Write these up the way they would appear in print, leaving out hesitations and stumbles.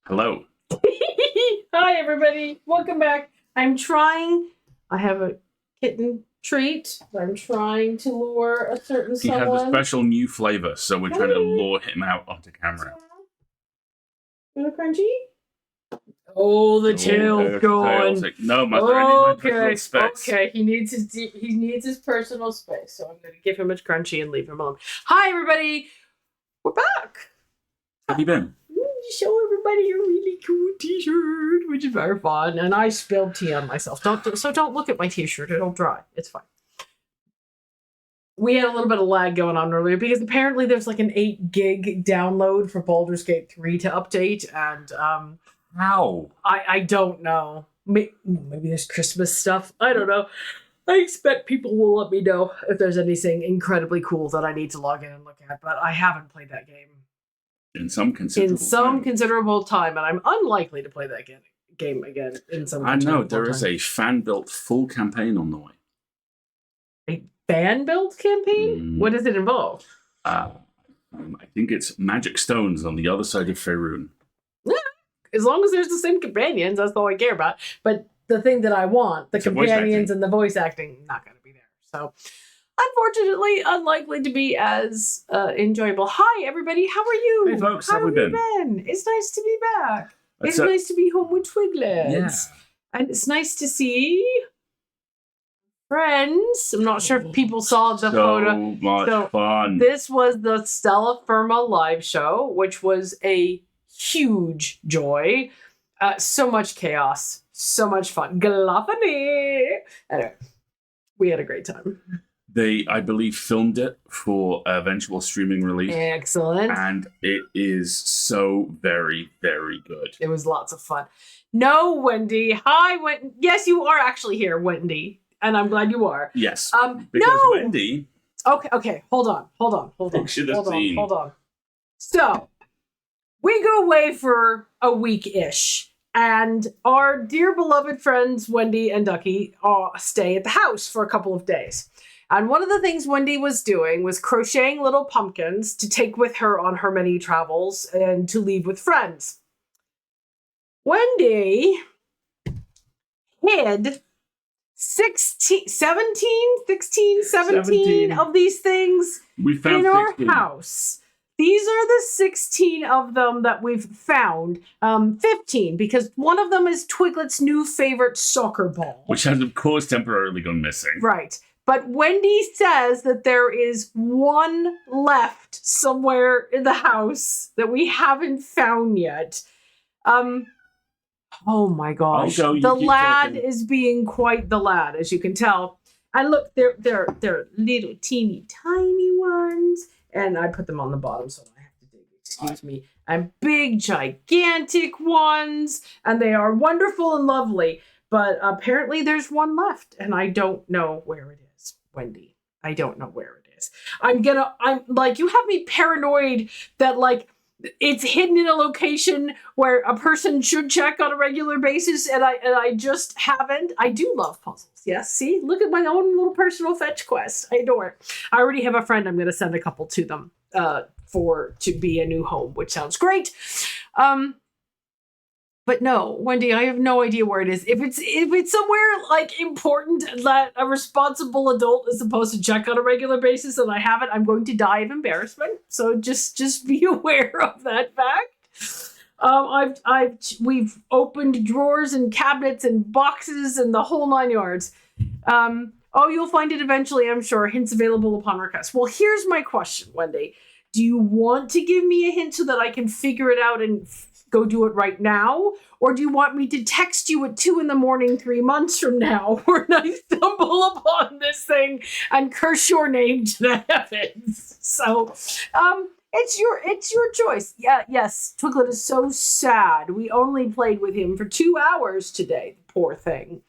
Hello. Hi, everybody. Welcome back. I have a kitten treat. I'm trying to lure a certain He has a someone. special new flavor, so we're trying to lure him out onto camera. You want a crunchy? Oh, the tail's going. No, Mother, I need my Okay, personal space. okay. He needs his personal space, so I'm going to give him a crunchy and leave him alone. Hi, everybody. We're back. How have you been? Show everybody a really cool t-shirt, which is very fun. And I spilled tea on myself. Don't look at my t-shirt. It'll dry. It's fine. We had a little bit of lag going on earlier because apparently there's like an 8 gig download for Baldur's Gate 3 to update. And how? I don't know. Maybe there's Christmas stuff. I don't know. I expect people will let me know if there's anything incredibly cool that I need to log in and look at. But I haven't played that game in some considerable time, and I'm unlikely to play that game again in some. I know there is a fan-built full campaign on the way. A fan-built campaign? What does it involve? I think it's magic stones on the other side of Faerun. As long as there's the same companions, that's all I care about. But the thing that I want, the companions and the voice acting, not going to be there. So. Unfortunately, unlikely to be as enjoyable. Hi, everybody. How are you? Hey, folks. How have we been? It's nice to be back. It's nice to be home with Twiglets. Yeah. And it's nice to see friends. I'm not sure if people saw the photo. Much fun. This was the Stella Firma live show, which was a huge joy. So much chaos. So much fun. Gluffany. Anyway, we had a great time. They, I believe, filmed it for eventual streaming release. Excellent. And it is so very, very good. It was lots of fun. No, Wendy. Hi, Wendy. Yes, you are actually here, Wendy. And I'm glad you are. Yes. Because Wendy... Okay. Hold on. Hold on. So, we go away for a week-ish. And our dear beloved friends, Wendy and Ducky, stay at the house for a couple of days. And one of the things Wendy was doing was crocheting little pumpkins to take with her on her many travels and to leave with friends. Wendy hid 17 of these things in our house. These are the 16 of them that we've found. 15, because one of them is Twiglet's new favorite soccer ball. Which has, of course, temporarily gone missing. Right. But Wendy says that there is one left somewhere in the house that we haven't found yet. Oh my gosh. The lad is being quite the lad, as you can tell. And look, they're little teeny tiny ones. And I put them on the bottom, so I have to dig. Excuse me. And big, gigantic ones. And they are wonderful and lovely. But apparently there's one left. And I don't know where it is, Wendy. I don't know where it is. I'm like, you have me paranoid that, like, it's hidden in a location where a person should check on a regular basis, and I just haven't. I do love puzzles. Yes, see? Look at my own little personal fetch quest. I adore it. I already have a friend. I'm going to send a couple to them to be a new home, which sounds great. But no, Wendy, I have no idea where it is. If it's somewhere like important that a responsible adult is supposed to check on a regular basis and I haven't, I'm going to die of embarrassment. So just be aware of that fact. We've opened drawers and cabinets and boxes and the whole 9 yards. You'll find it eventually, I'm sure. Hints available upon request. Well, here's my question, Wendy. Do you want to give me a hint so that I can figure it out and go do it right now? Or do you want me to text you at 2 a.m, 3 months from now, when I stumble upon this thing and curse your name to the heavens? So, it's your choice. Yeah, yes, Twiglet is so sad. We only played with him for 2 hours today, the poor thing.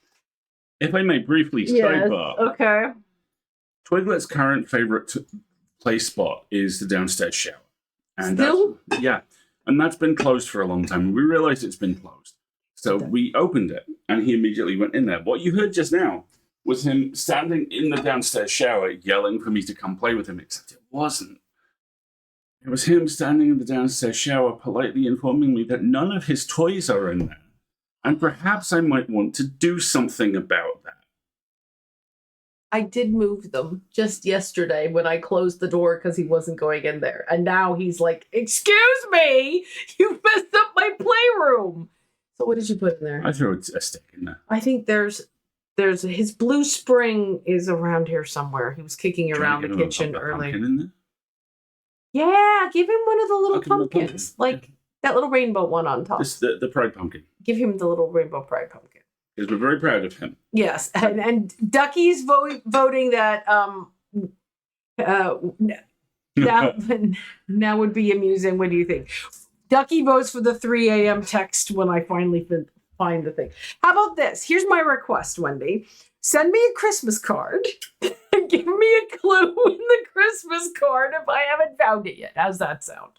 If I may briefly sidebar. Okay. Twiglet's current favorite play spot is the downstairs shower. And still? And that's been closed for a long time. We realized it's been closed. So we opened it, and he immediately went in there. What you heard just now was him standing in the downstairs shower yelling for me to come play with him, except it wasn't It was him standing in the downstairs shower, politely informing me that none of his toys are in there, and perhaps I might want to do something about that. I did move them just yesterday when I closed the door because he wasn't going in there. And now he's like, excuse me, you messed up my playroom. So what did you put in there? I threw a stick in there. I think there's his blue spring is around here somewhere. He was kicking around the kitchen earlier. In there? Yeah, give him one of the little pumpkins. Like that little rainbow one on top. The pride pumpkin. Give him the little rainbow pride pumpkin. Because we're very proud of him. Yes, and Ducky's voting that now would be amusing. What do you think? Ducky votes for the 3 a.m. text when I finally find the thing. How about this? Here's my request, Wendy. Send me a Christmas card and give me a clue in the Christmas card if I haven't found it yet. How's that sound?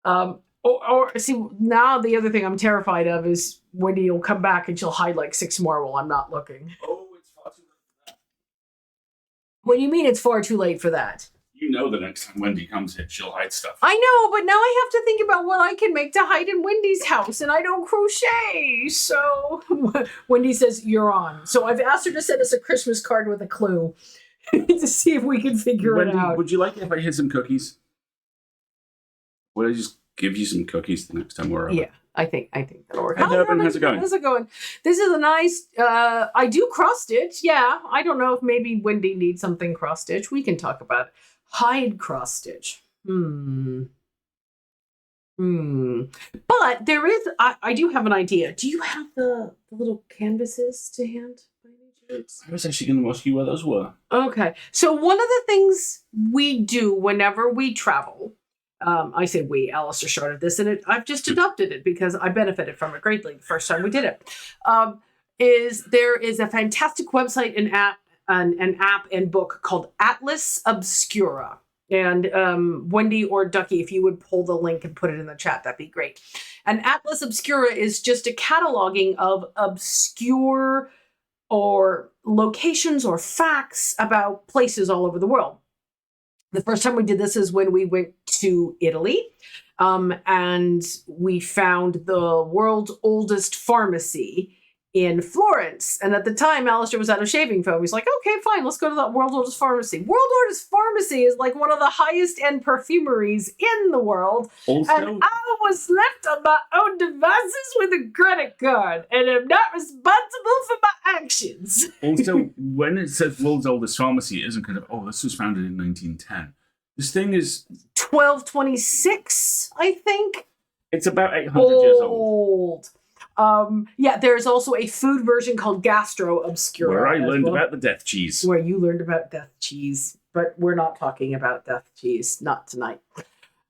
Or see, now the other thing I'm terrified of is Wendy will come back and she'll hide like 6 more while I'm not looking. Oh, it's far too late for that. What do you mean it's far too late for that? You know the next time Wendy comes here, she'll hide stuff. I know, but now I have to think about what I can make to hide in Wendy's house, and I don't crochet. So Wendy says, you're on. So I've asked her to send us a Christmas card with a clue to see if we can figure it out. Would you like it if I hid some cookies? Would I just give you some cookies the next time we're over? Yeah, I think that'll work. Hey, Durban, how's it going? How's it going? This is a nice, I do cross stitch. Yeah, I don't know if maybe Wendy needs something cross stitch. We can talk about it. Hide cross stitch. But there is, I do have an idea. Do you have the little canvases to hand? I was actually going to ask you where those were. Okay. So one of the things we do whenever we travel, I say we, Alistair started this, and I've just adopted it because I benefited from it greatly the first time we did it, is there is a fantastic website and app, an app and book called Atlas Obscura. And Wendy or Ducky, if you would pull the link and put it in the chat, that'd be great. And Atlas Obscura is just a cataloging of obscure or locations or facts about places all over the world. The first time we did this is when we went to Italy, and we found the world's oldest pharmacy in Florence. And at the time, Alistair was out of shaving foam. He's like, okay, fine, let's go to the world's oldest pharmacy. World's oldest pharmacy is like one of the highest end perfumeries in the world. Also, and I was left on my own devices with a credit card, and I'm not responsible for my actions. Also, when it says world's oldest pharmacy, it isn't kind of, this was founded in 1910. This thing is 1226, I think. It's about 800 years old. Yeah, there's also a food version called Gastro Obscura. Where I learned about the death cheese. Where you learned about death cheese. But we're not talking about death cheese. Not tonight.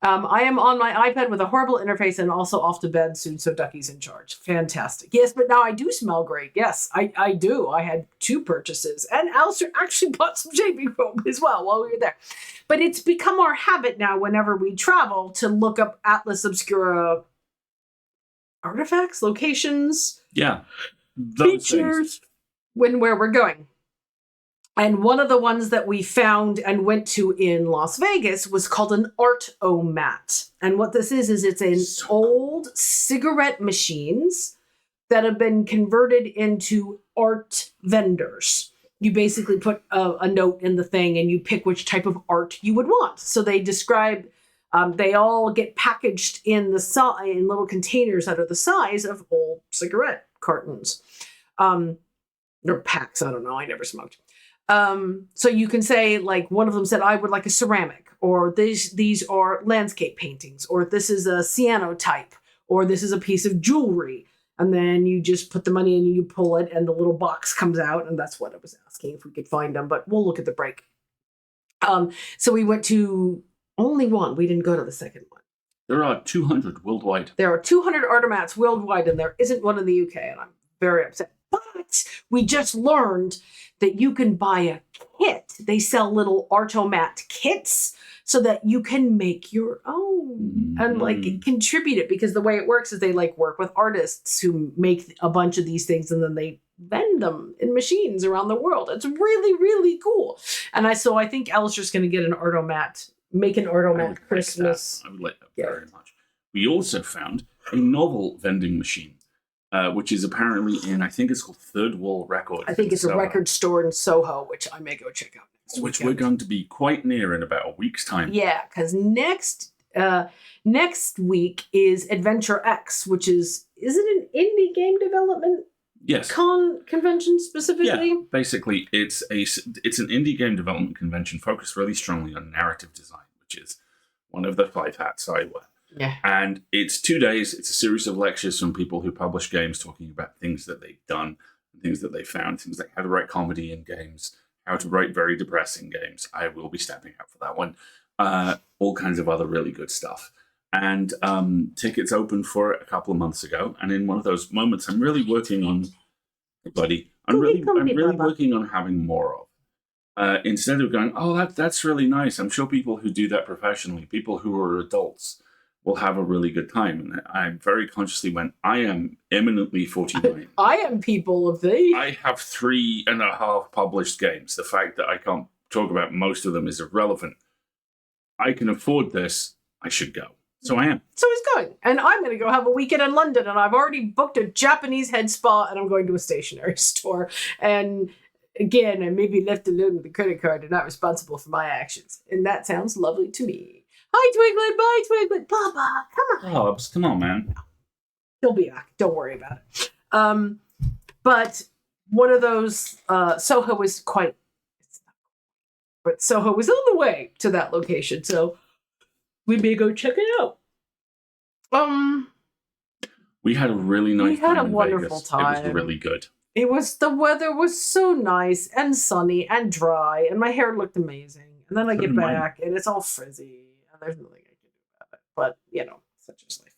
I am on my iPad with a horrible interface and also off to bed soon, so Ducky's in charge. Fantastic. Yes, but now I do smell great. Yes, I do. I had 2 purchases. And Alistair actually bought some shaving foam as well while we were there. But it's become our habit now whenever we travel to look up Atlas Obscura artifacts, locations, features, where we're going. And one of the ones that we found and went to in Las Vegas was called an art-o-mat. And what this is it's an old cigarette machines that have been converted into art vendors. You basically put a note in the thing and you pick which type of art you would want. So they describe, they all get packaged in little containers that are the size of old cigarette cartons. Or packs, I don't know, I never smoked. So you can say, like, one of them said, I would like a ceramic, or these are landscape paintings, or this is a cyanotype, or this is a piece of jewelry. And then you just put the money in and you pull it and the little box comes out. And that's what I was asking if we could find them, but we'll look at the break. So we went to only one. We didn't go to the second one. There are 200 worldwide. There are 200 artomats worldwide, and there isn't one in the UK, and I'm very upset. But we just learned that you can buy a kit. They sell little artomat kits so that you can make your own and contribute it, because the way it works is they work with artists who make a bunch of these things and then they vend them in machines around the world. It's really, really cool. And so I think Alistair's going to get an artomat make an I ornament would like Christmas. that. I would like that Yeah. very much. We also found a novel vending machine, which is apparently in, I think it's called Third Wall Records. I think it's a Soho, record store in Soho, which I may go check out. Next which weekend. we're going to be quite near in about a week's time. Yeah, because next week is Adventure X, which is it an indie game development Yes. convention specifically? Yeah, basically, it's an indie game development convention focused really strongly on narrative design, which is one of the 5 hats I wear. Yeah. And it's 2 days. It's a series of lectures from people who publish games talking about things that they've done, things that they found, things like how to write comedy in games, how to write very depressing games. I will be stepping out for that one. All kinds of other really good stuff. And tickets opened for it a couple of months ago. And in one of those moments, I'm really working on, I'm really working on having more of. Instead of going, oh, that's really nice. I'm sure people who do that professionally, people who are adults, will have a really good time. And I very consciously went, I am eminently 49. I am people of the... I have 3.5 published games. The fact that I can't talk about most of them is irrelevant. I can afford this. I should go. So I am. So he's going. And I'm going to go have a weekend in London. And I've already booked a Japanese head spa. And I'm going to a stationery store. And again, I may be left alone with a credit card and not responsible for my actions. And that sounds lovely to me. Hi, Twiglet. Bye, Twiglet. Baba, come on. Hobbs, come on, man. He'll be back. Don't worry about it. But one of those, Soho was quite... But Soho was on the way to that location. So... we may go check it out. We had a really nice time. We had a in wonderful Vegas. time. It was really good. The weather was so nice and sunny and dry, and my hair looked amazing. And then I get back, and it's all frizzy, and there's nothing I can do about it. But, such is life.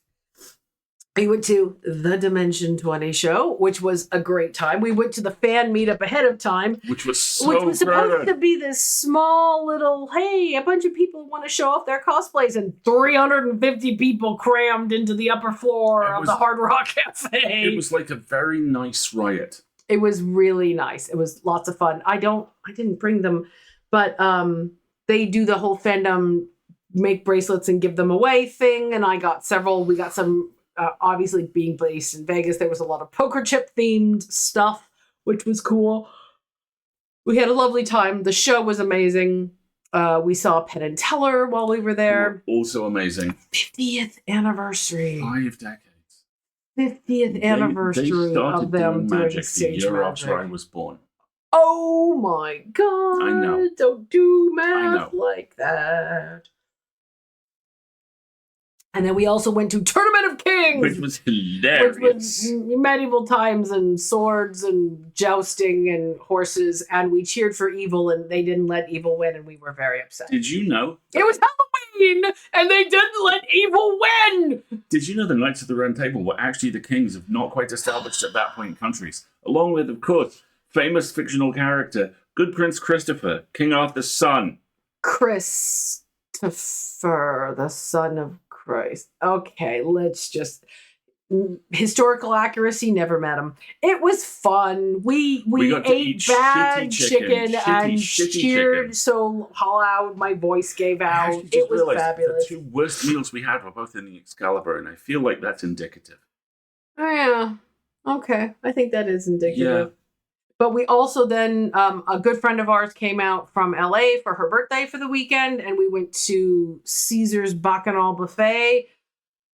We went to the Dimension 20 show, which was a great time. We went to the fan meetup ahead of time. Which was supposed to be this small little, hey, a bunch of people want to show off their cosplays, and 350 people crammed into the upper floor of the Hard Rock Cafe. It was like a very nice riot. It was really nice. It was lots of fun. I didn't bring them, but they do the whole fandom make bracelets and give them away thing, and I got several. We got some... obviously, being based in Vegas, there was a lot of poker chip themed stuff, which was cool. We had a lovely time. The show was amazing. We saw Penn and Teller while we were there. Also amazing. 50th anniversary. 5 decades. 50th anniversary of them doing magic stage the year magic. after I was born. Oh my god! I know. Don't do math like that. And then we also went to Tournament of Kings, which was hilarious. Which was medieval times and swords and jousting and horses. And we cheered for evil, and they didn't let evil win, and we were very upset. Did you know? It was Halloween, and they didn't let evil win! Did you know the Knights of the Round Table were actually the kings of not quite established at that point countries? Along with, of course, famous fictional character, Good Prince Christopher, King Arthur's son. Christopher, the son of Christ. Okay, let's just... historical accuracy, never met him. It was fun. We ate bad chicken and cheered so loud my voice gave out. It was fabulous. The 2 worst meals we had were both in the Excalibur, and I feel like that's indicative. Oh, yeah. Okay. I think that is indicative. Yeah. But we also then, a good friend of ours came out from LA for her birthday for the weekend, and we went to Caesar's Bacchanal Buffet,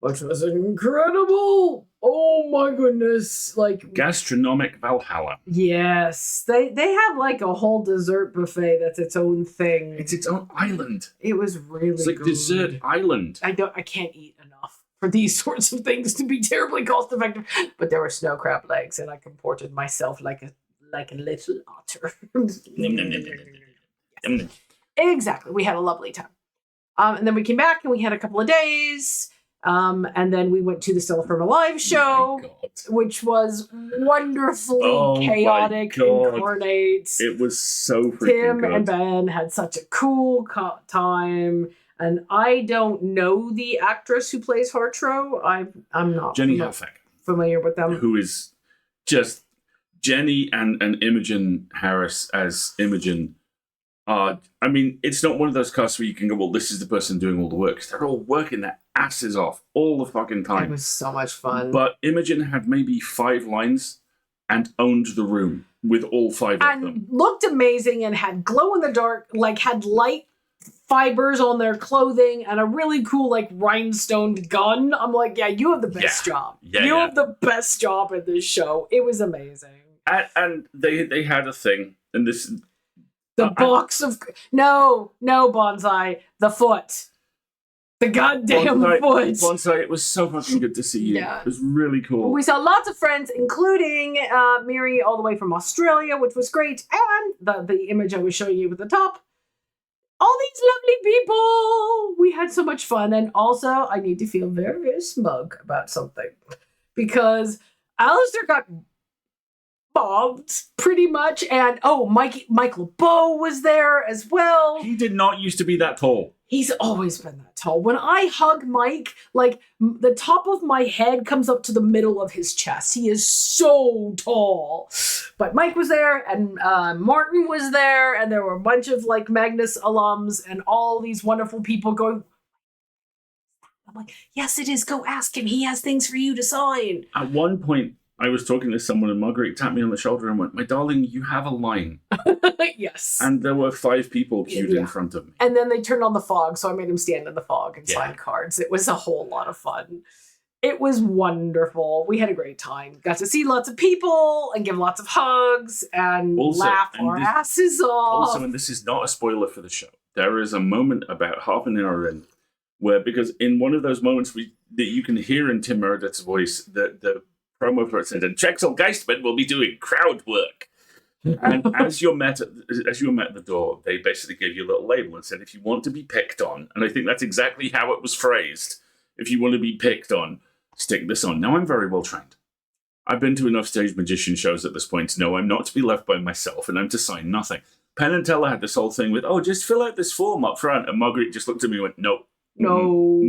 which was incredible. Oh my goodness. Like gastronomic Valhalla. Yes. They have like a whole dessert buffet that's its own thing. It's its own island. It was really It's like good. dessert island. I can't eat enough for these sorts of things to be terribly cost effective. But there were snow crab legs, and I comported myself like a little otter. Exactly. We had a lovely time. And then we came back and we had a couple of days. And then we went to the Stella Firma live show, which was wonderfully chaotic, incarnate. It was so freaking Tim good. and Ben had such a cool time. And I don't know the actress who plays Hartro. I'm not Jenny Hafeck, familiar with them. Who is just Jenny and Imogen Harris as Imogen I mean, it's not one of those casts where you can go, well, this is the person doing all the work. 'Cause they're all working their asses off all the fucking It time. was so much fun. But Imogen had maybe 5 lines and owned the room with all 5 of them. And looked amazing and had glow in the dark, like had light fibers on their clothing and a really cool like rhinestoned gun. I'm like, yeah, you have the best job. You have the best job in this show. It was amazing. And they had a thing, and this the box of no bonsai, the foot. The goddamn foot. Bonsai, it was so fucking good to see you. Yeah. It was really cool. We saw lots of friends, including Miri all the way from Australia, which was great. And the image I was showing you at the top. All these lovely people. We had so much fun. And also, I need to feel very, very smug about something. Because Alistair got mobbed, pretty much. And, Michael Bow was there as well. He did not used to be that tall. He's always been that tall. When I hug Mike, like, the top of my head comes up to the middle of his chest. He is so tall. But Mike was there, and Martin was there, and there were a bunch of, like, Magnus alums and all these wonderful people going, I'm like, yes, it is. Go ask him. He has things for you to sign. At one point, I was talking to someone, and Marguerite tapped me on the shoulder and went, my darling, you have a line. Yes. And there were 5 people queued in front of me. And then they turned on the fog, so I made him stand in the fog and sign cards. It was a whole lot of fun. It was wonderful. We had a great time. Got to see lots of people and give lots of hugs and laugh our asses off. Also, and this is not a spoiler for the show, there is a moment about half an hour in where, because in one of those moments that you can hear in Tim Meredith's voice, the promo for it said, and Drexel Geistman will be doing crowd work. And as you met at the door, they basically gave you a little label and said, if you want to be picked on, and I think that's exactly how it was phrased, if you want to be picked on, stick this on. Now, I'm very well trained. I've been to enough stage magician shows at this point to know I'm not to be left by myself and I'm to sign nothing. Penn and Teller had this whole thing with, just fill out this form up front. And Marguerite just looked at me and went, no. No.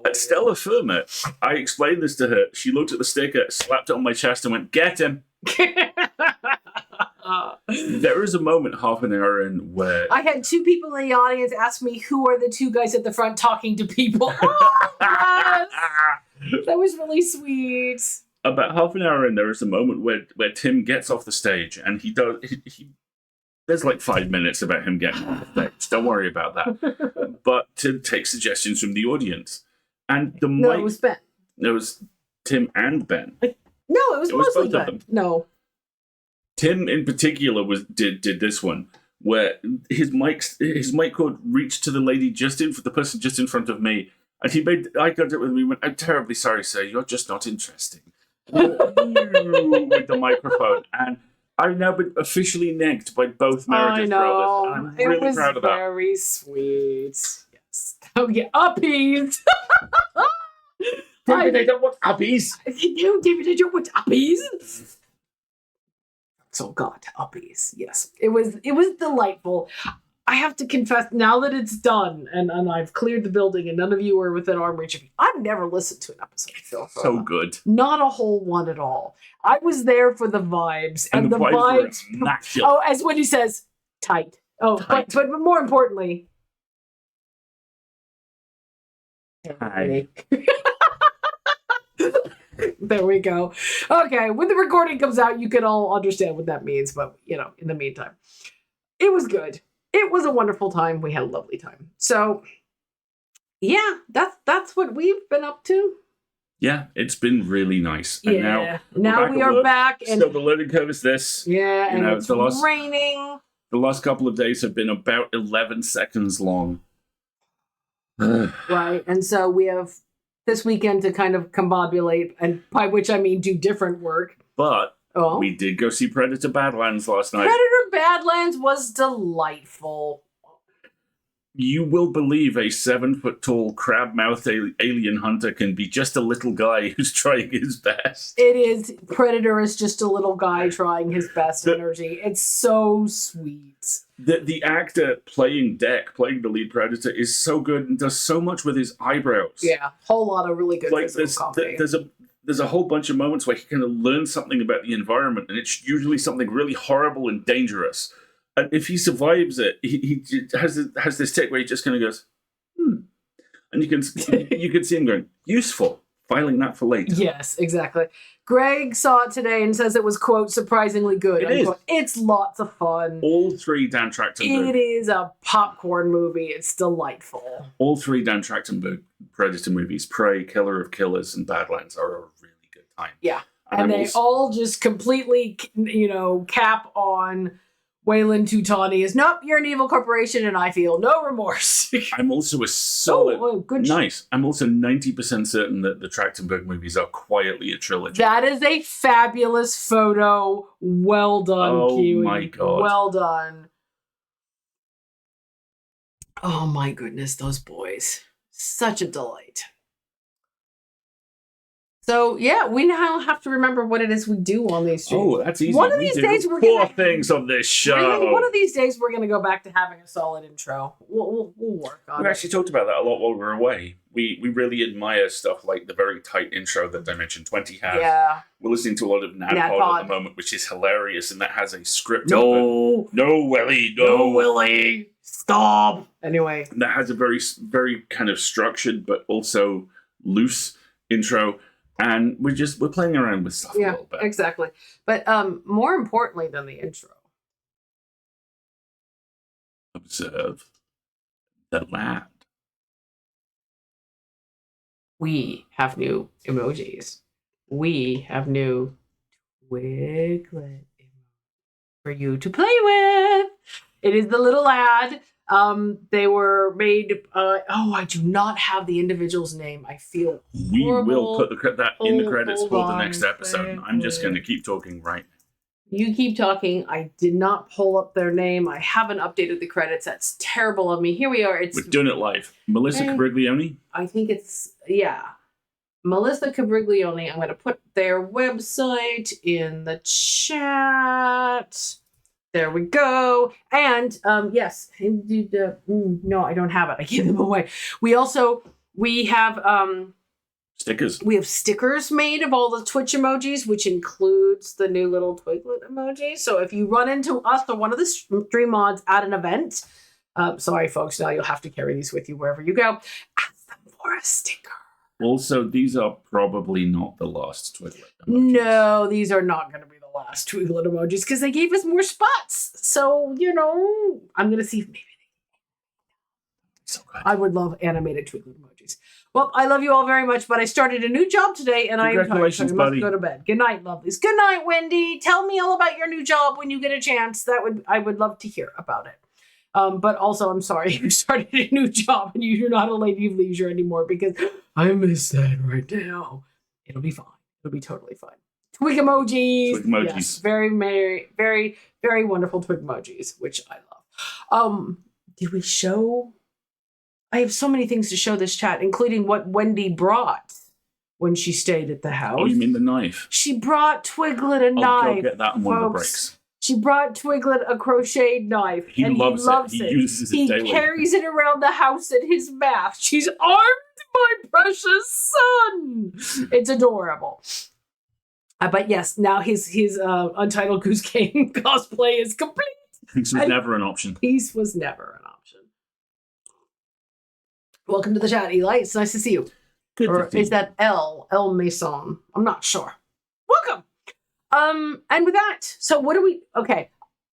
At Stella Firma, I explained this to her. She looked at the sticker, slapped it on my chest and went, get him. There is a moment half an hour in where I had 2 people in the audience ask me who are the 2 guys at the front talking to people. Oh, yes. That was really sweet. About half an hour in, there is a moment where Tim gets off the stage, and there's like 5 minutes about him getting off the stage. Don't worry about that. But Tim takes suggestions from the audience, and it was Ben. It was Tim and Ben. No, it was mostly both of them. No. Tim in particular did this one where his mic cord reached to the lady the person just in front of me, and he made eye contact with me and went, I'm terribly sorry, sir, you're just not interesting. With the microphone. And I've now been officially negged by both Meredith brothers. And I'm really proud of that. It was very sweet. Yes. Oh yeah, uppies. David, I don't want uppies. No, David, I don't want uppies. So God, uppies. Yes, it was delightful. I have to confess, now that it's done and I've cleared the building and none of you are within arm reach of me, I've never listened to an episode of Phil. So good. Not a whole one at all. I was there for the vibes. And the vibes were immaculate. Oh, as when he says, tight. Oh, tight. But more importantly, hi. There we go. Okay, when the recording comes out, you can all understand what that means. But, in the meantime, it was good. It was a wonderful time. We had a lovely time. So, yeah, that's what we've been up to. Yeah, it's been really nice. And now we are back. And so the learning curve is this. Yeah, and it's raining. The last couple of days have been about 11 seconds long. Right, and so we have this weekend to kind of combobulate, and by which I mean do different work. But we did go see Predator Badlands last night. Predator Badlands was delightful. You will believe a 7-foot-tall, crab-mouthed alien hunter can be just a little guy who's trying his best. It is. Predator is just a little guy trying his best energy. It's so sweet. The actor playing the lead Predator, is so good and does so much with his eyebrows. Yeah, whole lot of really good physical comedy. There's a whole bunch of moments where he kind of learns something about the environment, and it's usually something really horrible and dangerous. And if he survives it, he has this tick where he just kind of goes, and you can see him going, useful, filing that for later. Yes, exactly. Greg saw it today and says it was, quote, surprisingly good. It is. It's lots of fun. All three Dan Trachtenberg. It is a popcorn movie. It's delightful. All three Dan Trachtenberg Predator movies, Prey, Killer of Killers, and Badlands, are a really good time. Yeah. And they all just completely, cap on Wayland Tutani is, nope, you're an evil corporation and I feel no remorse. I'm also a solid... good. Nice. I'm also 90% certain that the Trachtenberg movies are quietly a trilogy. That is a fabulous photo. Well done, Kiwi. Oh my God. Well done. Oh my goodness, those boys. Such a delight. So, yeah, we now have to remember what it is we do on these streams. Oh, that's easy. One of these days we're four things on this show. Really, one of these days we're going to go back to having a solid intro. We'll work on it. We actually talked about that a lot while we were away. We really admire stuff like the very tight intro that Dimension 20 has. Yeah. We're listening to a lot of NADPOD at the moment, which is hilarious, and that has a script. No, Willie, no, Willie, stop. Anyway. That has a very, very kind of structured but also loose intro. And we're playing around with stuff a little bit. Exactly. But more importantly than the intro, observe the land. We have new emojis. We have new Twiglet emojis for you to play with. It is the little lad. They were made. I do not have the individual's name. I feel we horrible. will put that in the credits for the next episode. I'm just going to keep talking right now. You keep talking. I did not pull up their name. I haven't updated the credits. That's terrible of me. Here we are. We're doing it live. Melissa Cabriglione. I think it's Melissa Cabriglione. I'm going to put their website in the chat. There we go. And yes, no, I don't have it. I gave them away. We have stickers. We have stickers made of all the Twitch emojis, which includes the new little Twiglet emoji. So if you run into us or one of the stream mods at an event, sorry folks, now you'll have to carry these with you wherever you go. Ask them for a sticker. Also, these are probably not the last Twiglet emojis. No, these are not going to be last Twiglet emojis because they gave us more spots. So, I'm going to see if maybe so good. I would love animated Twiglet emojis. Well, I love you all very much, but I started a new job today and I am tired, so I must go to bed. Good night, lovelies. Good night, Wendy. Tell me all about your new job when you get a chance. I would love to hear about it. But also, I'm sorry you started a new job and you're not a lady of leisure anymore because I miss that right now. It'll be fine. It'll be totally fine. Twig emojis. Twig emojis. Yes, very, very, very, very wonderful twig emojis, which I love. Did we show? I have so many things to show this chat, including what Wendy brought when she stayed at the house. Oh, you mean the knife? She brought Twiglet a knife. I'll get that on one of the breaks. She brought Twiglet a crocheted knife. He loves it. He uses it daily. He carries it around the house at his bath. She's armed, my precious son. It's adorable. But yes, now his Untitled Goose Game cosplay is complete. Peace was never an option. Peace was never an option. Welcome to the chat, Eli. It's nice to see you. Good or is that El Maison? I'm not sure. Welcome. And with that, so what do we... Okay,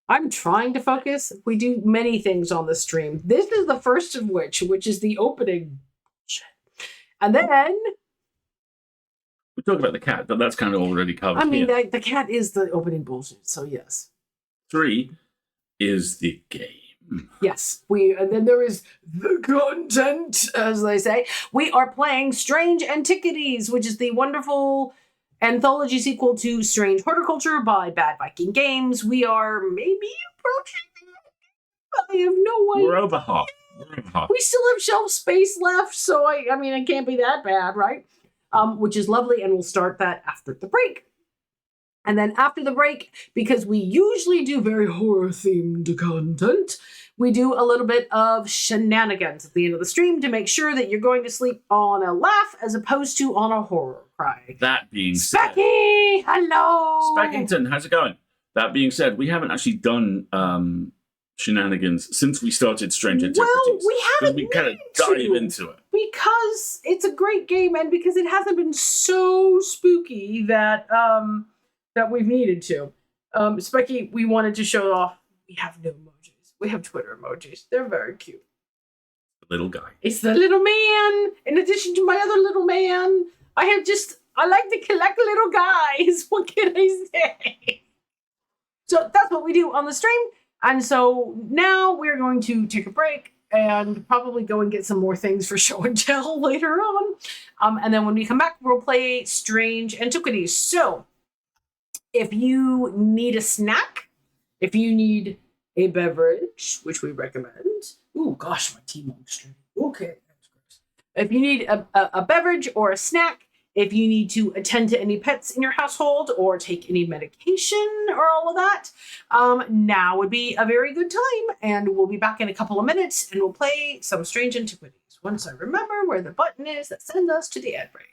I'm trying to focus. We do many things on the stream. This is the first of which is the opening. And then... We talk about the cat, but that's kind of already covered. I mean, the cat is the opening bullshit, so yes. 3 is the game. Yes, and then there is the content, as they say. We are playing Strange Antiquities, which is the wonderful anthology sequel to Strange Horticulture by Bad Viking Games. We are maybe approaching. I have no idea. We're over half. We still have shelf space left, so I mean, it can't be that bad, right? Which is lovely, and we'll start that after the break. And then after the break, because we usually do very horror-themed content, we do a little bit of shenanigans at the end of the stream to make sure that you're going to sleep on a laugh as opposed to on a horror cry. That being said... Specky! Hello! Speckington, how's it going? That being said, we haven't actually done shenanigans since we started Strange Antiquities. Well, we haven't we kind of dive into it. Because it's a great game and because it hasn't been so spooky that that we've needed to. Specky, we wanted to show off. We have no emojis. We have Twitter emojis. They're very cute. The little guy. It's the little man. In addition to my other little man, I like to collect little guys. What can I say? So that's what we do on the stream. And so now we're going to take a break and probably go and get some more things for show and tell later on. And then when we come back, we'll play Strange Antiquities. So if you need a snack, if you need a beverage, which we recommend. Oh gosh, my T-Monk's stream. Okay, that's gross. If you need a beverage or a snack, if you need to attend to any pets in your household or take any medication or all of that, now would be a very good time. And we'll be back in a couple of minutes and we'll play some Strange Antiquities once I remember where the button is that sends us to the ad break.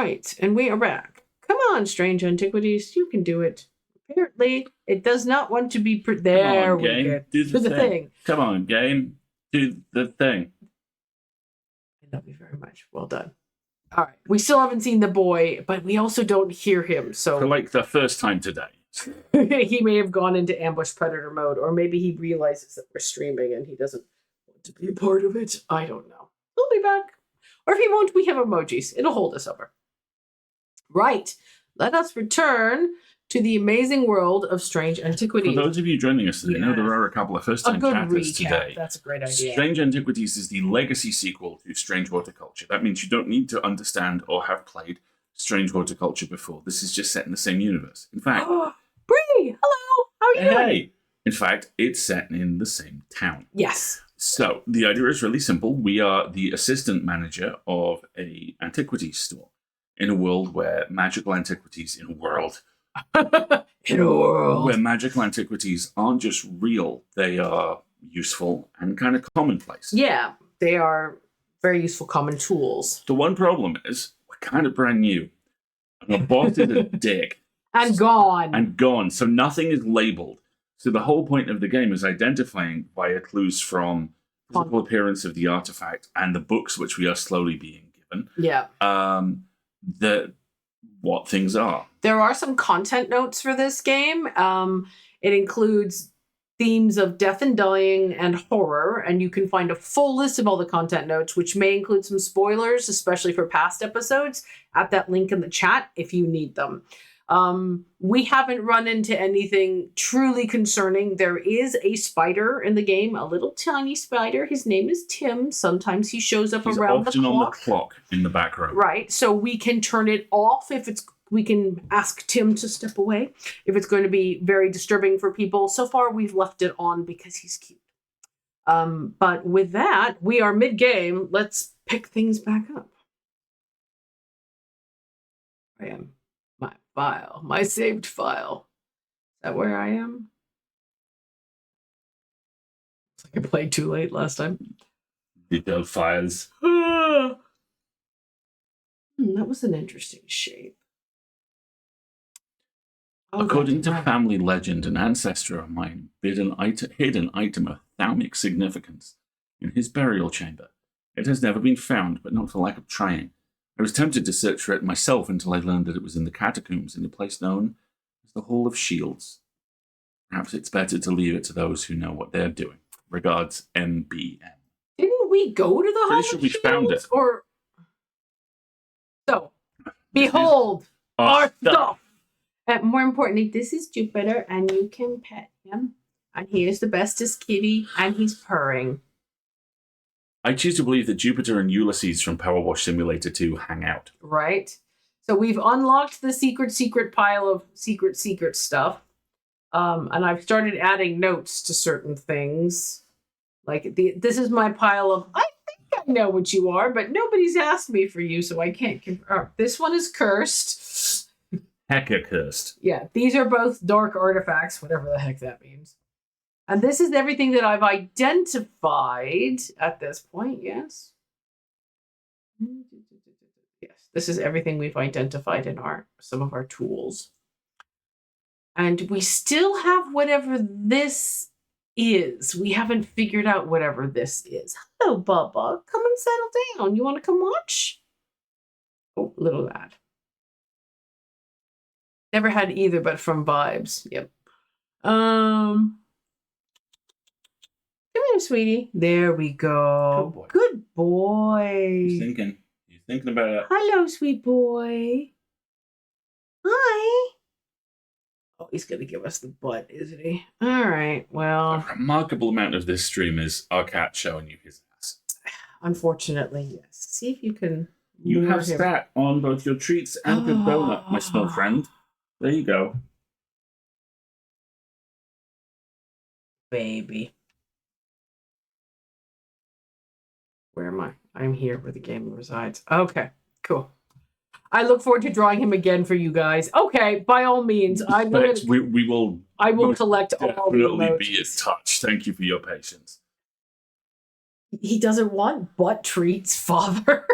right, and we are back. Come on, Strange Antiquities, you can do it. Apparently, it does not want to be... there on, we game. go. Do the thing. Come on, game. Do the thing. I love you very much. Well done. All right. We still haven't seen the boy, but we also don't hear him. For So like the first time today. he may have gone into ambush predator mode, or maybe he realizes that we're streaming and he doesn't want to be a part of it. I don't know. He'll be back. Or if he won't, we have emojis. It'll hold us over. Right. Let us return to the amazing world of Strange Antiquities. For those of you joining us today, I know Yeah. there are a couple of A first-time good chatters recap. today. That's a great idea. Strange Antiquities is the legacy sequel to Strange Horticulture. That means you don't need to understand or have played Strange Horticulture before. This is just set in the same universe. In fact, Bree, hello. How are you doing? hey, in fact, it's set in the same town. Yes. So the idea is really simple. We are the assistant manager of a antiquities store in a world where magical antiquities in a world where magical antiquities aren't just real, they are useful and kind of commonplace. Yeah, they are very useful common tools. The one problem is we're kind of brand new. And our boss is a dick. And gone. And gone. So nothing is labeled. So the whole point of the game is identifying via clues from physical appearance of the artifact and the books which we are slowly being given. Yeah. What things are. There are some content notes for this game. It includes themes of death and dying and horror, and you can find a full list of all the content notes, which may include some spoilers, especially for past episodes, at that link in the chat if you need them. We haven't run into anything truly concerning. There is a spider in the game, a little tiny spider. His name is Tim. Sometimes he shows up He's around the often clock. on the clock in the background. Right. So we can turn it off if it's, we can ask Tim to step away if it's going to be very disturbing for people. So far, we've left it on because he's cute. But with that, we are mid-game. Let's pick things back up. I am. My file. My saved file. Is that where I am? It's like I played too late last time. Detailed files. That was an interesting shape. Oh, According to family legend, an ancestor of mine hid an item of thalamic significance in his burial chamber. It has never been found, but not for lack of trying. I was tempted to search for it myself until I learned that it was in the catacombs in a place known as the Hall of Shields. Perhaps it's better to leave it to those who know what they're doing. Regards, MBM. Didn't we go to the Hall Pretty sure of we found Shields? it. Or so, behold our stuff. More importantly, this is Jupiter, and you can pet him. And he is the bestest kitty, and he's purring. I choose to believe that Jupiter and Ulysses from Power Wash Simulator 2 hang out. Right. So we've unlocked the secret pile of secret stuff. And I've started adding notes to certain things. Like this is my pile of, I think I know what you are, but nobody's asked me for you, so I can't confirm. This one is cursed. Hecka cursed. Yeah, these are both dark artifacts, whatever the heck that means. And this is everything that I've identified at this point, yes? Yes, this is everything we've identified in some of our tools. And we still have whatever this is. We haven't figured out whatever this is. Hello, Bubba. Come and settle down. You want to come watch? Oh, little lad. Never had either, but from vibes. Yep. Come here, sweetie. There we go. Good boy. Good boy. He's thinking. He's thinking about it. Hello, sweet boy. Hi. Oh, he's going to give us the butt, isn't he? All right, well. A remarkable amount of this stream is our cat showing you his ass. Unfortunately, yes. See if you can. You lure have him. stat on both your treats and your donut, my small friend. There you go. Baby. Where am I? I'm here where the game resides. Okay, cool. I look forward to drawing him again for you guys. Okay, by all means, We will. I will collect all the Definitely emojis. be in touch. Thank you for your patience. He doesn't want butt treats, father.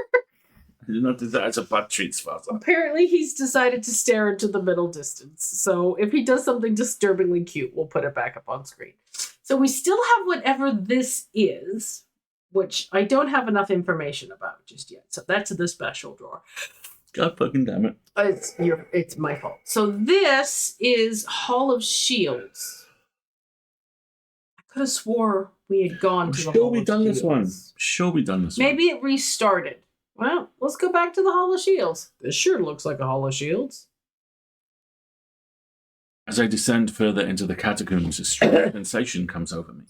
I do not desire a butt treats, father. Apparently, he's decided to stare into the middle distance. So if he does something disturbingly cute, we'll put it back up on screen. So we still have whatever this is. which I don't have enough information about just yet. So that's the special drawer. God fucking damn it. It's my fault. So this is Hall of Shields. I could have swore we had gone to the Hall of Shields. Sure we done this one. Sure we done this one. Maybe it restarted. Well, let's go back to the Hall of Shields. This sure looks like a Hall of Shields. As I descend further into the catacombs, a strange sensation comes over me.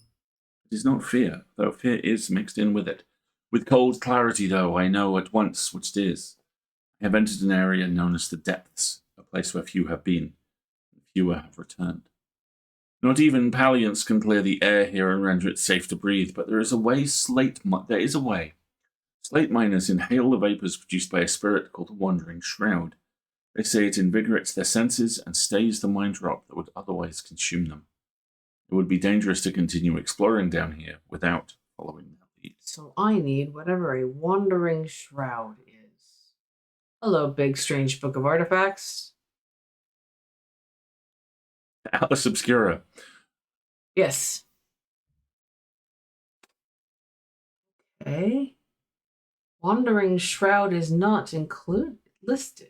It is not fear, though fear is mixed in with it. With cold clarity, though, I know at once which it is. I have entered an area known as the Depths, a place where few have been, and fewer have returned. Not even Paliants can clear the air here and render it safe to breathe, but there is a way. There is a way. Slate miners inhale the vapors produced by a spirit called a wandering shroud. They say it invigorates their senses and stays the mind drop that would otherwise consume them. It would be dangerous to continue exploring down here without following that lead. So I need whatever a wandering shroud is. Hello, big strange book of artifacts. Atlas Obscura. Yes. Okay. Wandering shroud is not listed.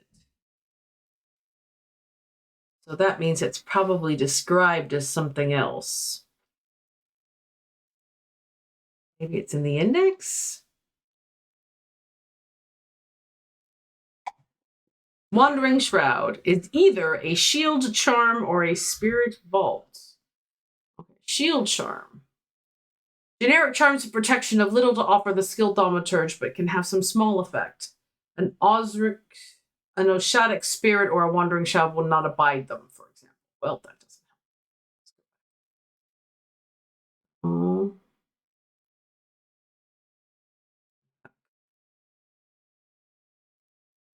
So that means it's probably described as something else. Maybe it's in the index? Wandering Shroud is either a shield charm or a spirit vault. Okay. Shield charm. Generic charms of protection have little to offer the skilled thaumaturge, but can have some small effect. An Oshadic spirit or a wandering shroud will not abide them, for example. Well, that doesn't help.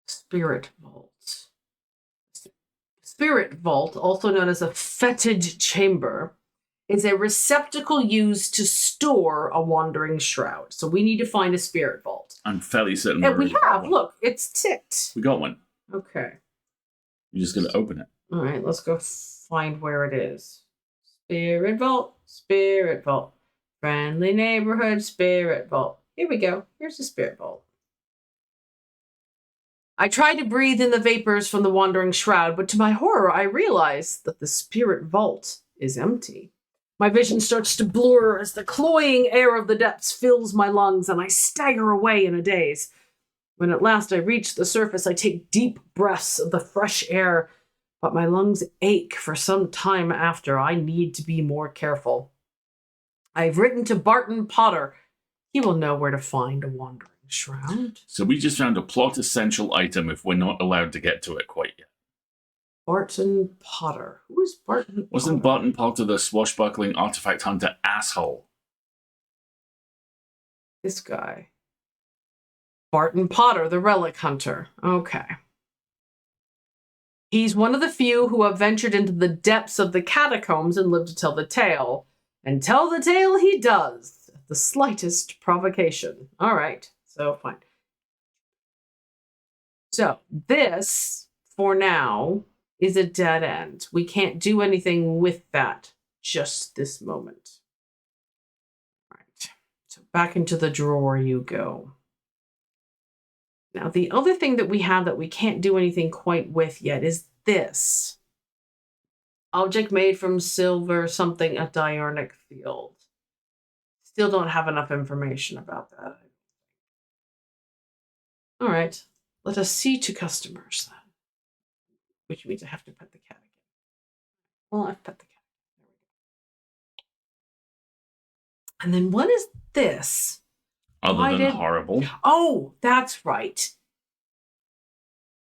Spirit Vault. Spirit Vault, also known as a fetid chamber, is a receptacle used to store a wandering shroud. So we need to find a spirit vault. I'm fairly certain. And we have. Look, it's ticked. We got one. Okay. You're just going to open it. All right, let's go find where it is. Spirit Vault, Spirit Vault. Friendly neighborhood, Spirit Vault. Here we go. Here's the Spirit Vault. I tried to breathe in the vapors from the wandering shroud, but to my horror, I realized that the Spirit Vault is empty. My vision starts to blur as the cloying air of the depths fills my lungs, and I stagger away in a daze. When at last I reach the surface, I take deep breaths of the fresh air, but my lungs ache for some time after. I need to be more careful. I've written to Barton Potter. He will know where to find a wandering shroud. So we just found a plot essential item if we're not allowed to get to it quite yet. Barton Potter. Who is Barton Potter? Wasn't Barton Potter the swashbuckling artifact hunter asshole? This guy. Barton Potter, the relic hunter. Okay. He's one of the few who have ventured into the depths of the catacombs and lived to tell the tale. And tell the tale he does, at the slightest provocation. All right, so fine. So this, for now, is a dead end. We can't do anything with that just this moment. All right, so back into the drawer you go. Now, the other thing that we have that we can't do anything quite with yet is this. Object made from silver, something, a diurnic field. Still don't have enough information about that. All right, let us see to customers then. Which means I have to pet the cat again. Well, I've pet the cat. There we go. And then what is this? Other than horrible. Oh, that's right.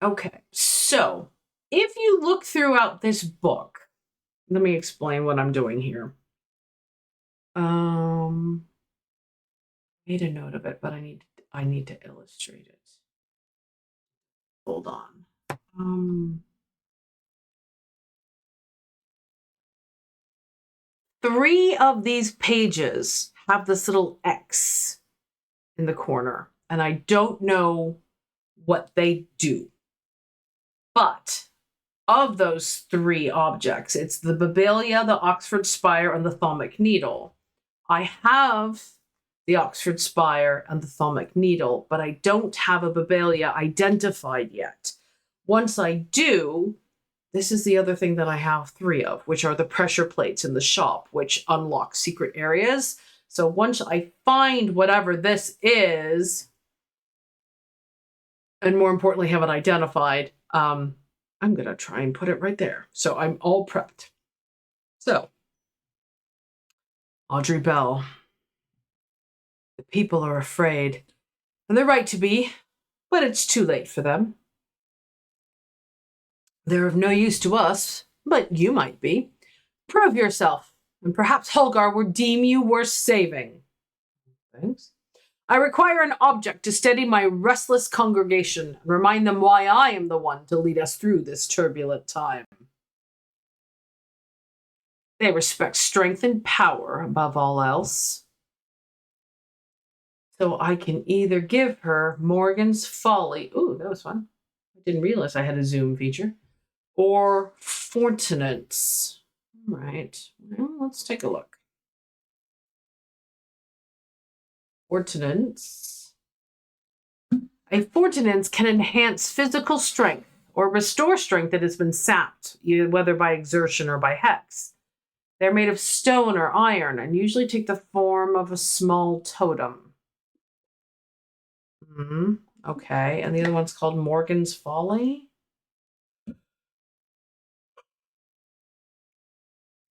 Okay, so if you look throughout this book, let me explain what I'm doing here. Made a note of it, but I need to illustrate it. Hold on. 3 of these pages have this little X in the corner, and I don't know what they do. But of those 3 objects, it's the Babelia, the Oxford Spire, and the Thalmic Needle. I have the Oxford Spire, and the Thalmic Needle, but I don't have a Babelia identified yet. Once I do, this is the other thing that I have 3 of, which are the pressure plates in the shop, which unlock secret areas. So once I find whatever this is, and more importantly, have it identified, I'm going to try and put it right there. So I'm all prepped. So, Audrey Bell. The people are afraid, and they're right to be, but it's too late for them. They're of no use to us, but you might be. Prove yourself, and perhaps Holgar will deem you worth saving. Thanks. I require an object to steady my restless congregation and remind them why I am the one to lead us through this turbulent time. They respect strength and power above all else. So I can either give her Morgan's Folly. Ooh, that was fun. I didn't realize I had a zoom feature. Or Fortinance. All right. Well, let's take a look. Fortinance. A Fortinance can enhance physical strength or restore strength that has been sapped, whether by exertion or by hex. They're made of stone or iron and usually take the form of a small totem. Okay, and the other one's called Morgan's Folly.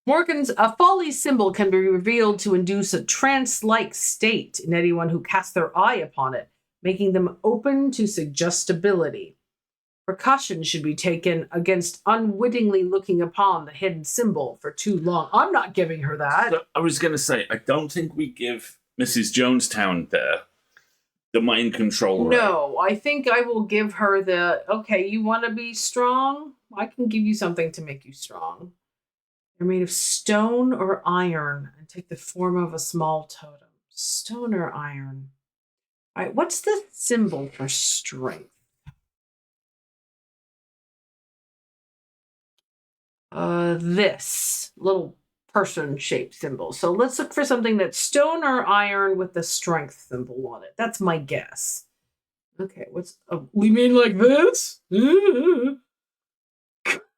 A folly symbol can be revealed to induce a trance-like state in anyone who casts their eye upon it, making them open to suggestibility. Precaution should be taken against unwittingly looking upon the hidden symbol for too long. I'm not giving her that. So I was going to say, I don't think we give Mrs. Jonestown there the mind control. No, I think I will give her the, okay, you want to be strong? I can give you something to make you strong. They're made of stone or iron and take the form of a small totem. Stone or iron. All right, what's the symbol for strength? This little person-shaped symbol. So let's look for something that's stone or iron with the strength symbol on it. That's my guess. Okay, what's... we mean like this? Well,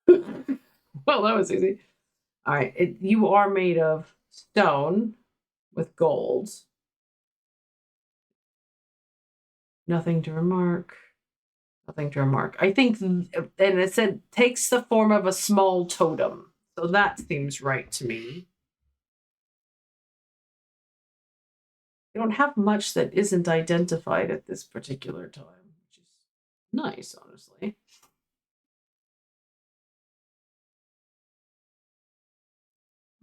that was easy. All right, you are made of stone with gold. Nothing to remark. Nothing to remark. I think, and it said, takes the form of a small totem. So that seems right to me. You don't have much that isn't identified at this particular time, which is nice, honestly.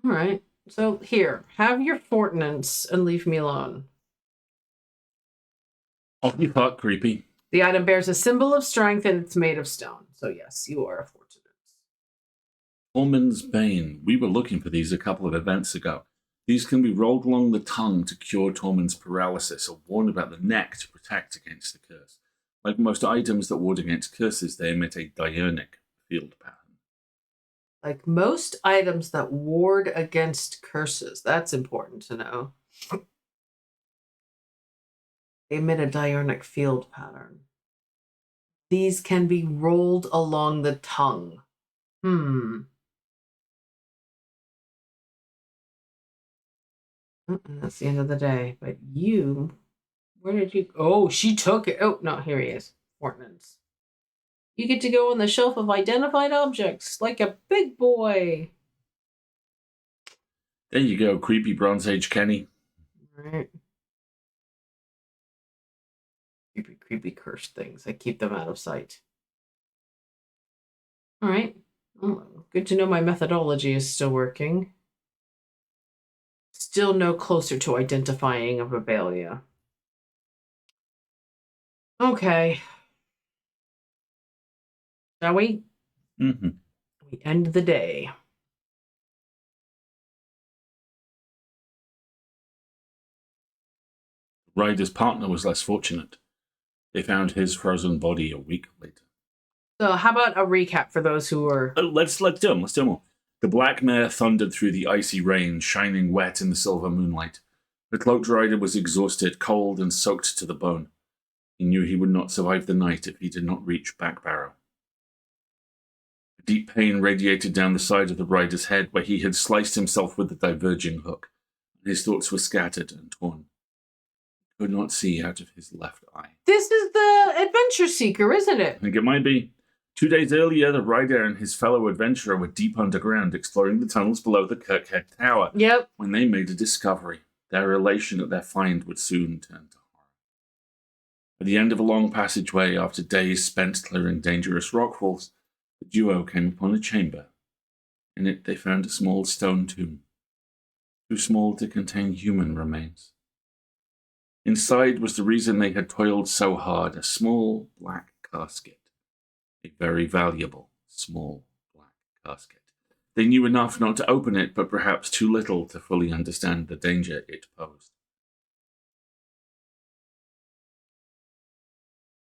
All right. So here, have your Fortinance and leave me alone. Oh, you thought creepy. The item bears a symbol of strength and it's made of stone. So yes, you are a Fortinance. Woman's Bane. We were looking for these a couple of events ago. These can be rolled along the tongue to cure Tormund's paralysis or worn about the neck to protect against the curse. Like most items that ward against curses, they emit a diurnic field pattern. Like most items that ward against curses. That's important to know. They emit a diurnic field pattern. These can be rolled along the tongue. That's the end of the day. But you, where did you? Oh, she took it. Oh, no, here he is. Fortinance. You get to go on the shelf of identified objects like a big boy. There you go, creepy Bronze Age Kenny. All right. Creepy cursed things. I keep them out of sight. All right. Oh, good to know my methodology is still working. Still no closer to identifying a Babelia. Okay. Shall we? Mm-hmm. We end the day. Ryder's partner was less fortunate. They found his frozen body a week later. So how about a recap for those who are... Let's do them. Let's do them all. The black mare thundered through the icy rain, shining wet in the silver moonlight. The cloaked rider was exhausted, cold, and soaked to the bone. He knew he would not survive the night if he did not reach Back Barrow. A deep pain radiated down the side of the rider's head where he had sliced himself with the diverging hook. His thoughts were scattered and torn. He could not see out of his left eye. This is the adventure seeker, isn't it? I think it might be. 2 days earlier, the rider and his fellow adventurer were deep underground, exploring the tunnels below the Kirkhead Tower. Yep. When they made a discovery, their elation at their find would soon turn to horror. At the end of a long passageway, after days spent clearing dangerous rockfalls, the duo came upon a chamber. In it, they found a small stone tomb, too small to contain human remains. Inside was the reason they had toiled so hard, a small black casket. A very valuable, small, black casket. They knew enough not to open it, but perhaps too little to fully understand the danger it posed.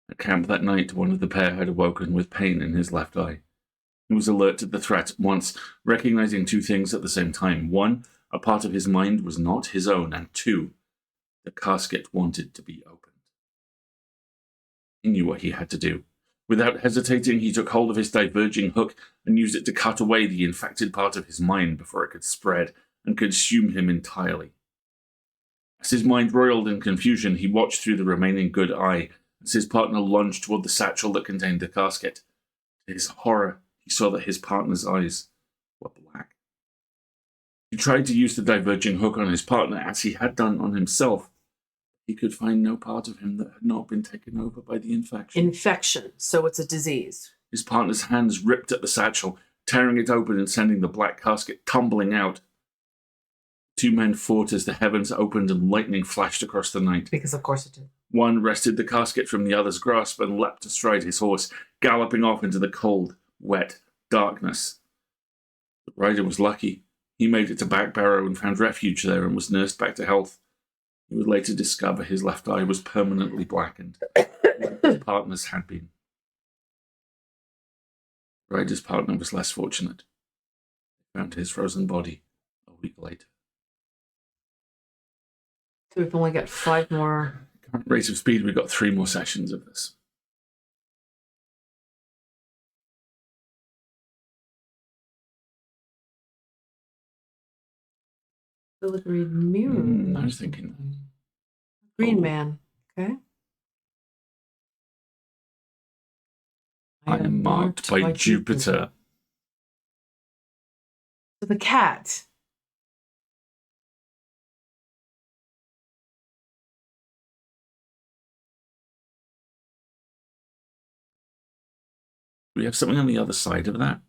At camp that night, one of the pair had awoken with pain in his left eye. He was alert to the threat at once, recognizing two things at the same time. One, a part of his mind was not his own, and two, the casket wanted to be opened. He knew what he had to do. Without hesitating, he took hold of his diverging hook and used it to cut away the infected part of his mind before it could spread and consume him entirely. As his mind roiled in confusion, he watched through the remaining good eye as his partner lunged toward the satchel that contained the casket. To his horror, he saw that his partner's eyes were black. He tried to use the diverging hook on his partner as he had done on himself. He could find no part of him that had not been taken over by the infection. Infection, so it's a disease. His partner's hands ripped at the satchel, tearing it open and sending the black casket tumbling out. Two men fought as the heavens opened and lightning flashed across the night. Because of course it did. One wrested the casket from the other's grasp and leapt astride his horse, galloping off into the cold, wet darkness. The rider was lucky. He made it to Back Barrow and found refuge there and was nursed back to health. He would later discover his left eye was permanently blackened, like his partner's had been. The rider's partner was less fortunate. They found his frozen body a week later. So we've only got 5 more. Current rate of speed, we've got 3 more sessions of this. Filigree mirror. I was thinking. Green Man. Okay. I am marked by Jupiter. So the cat. Do we have something on the other side of that?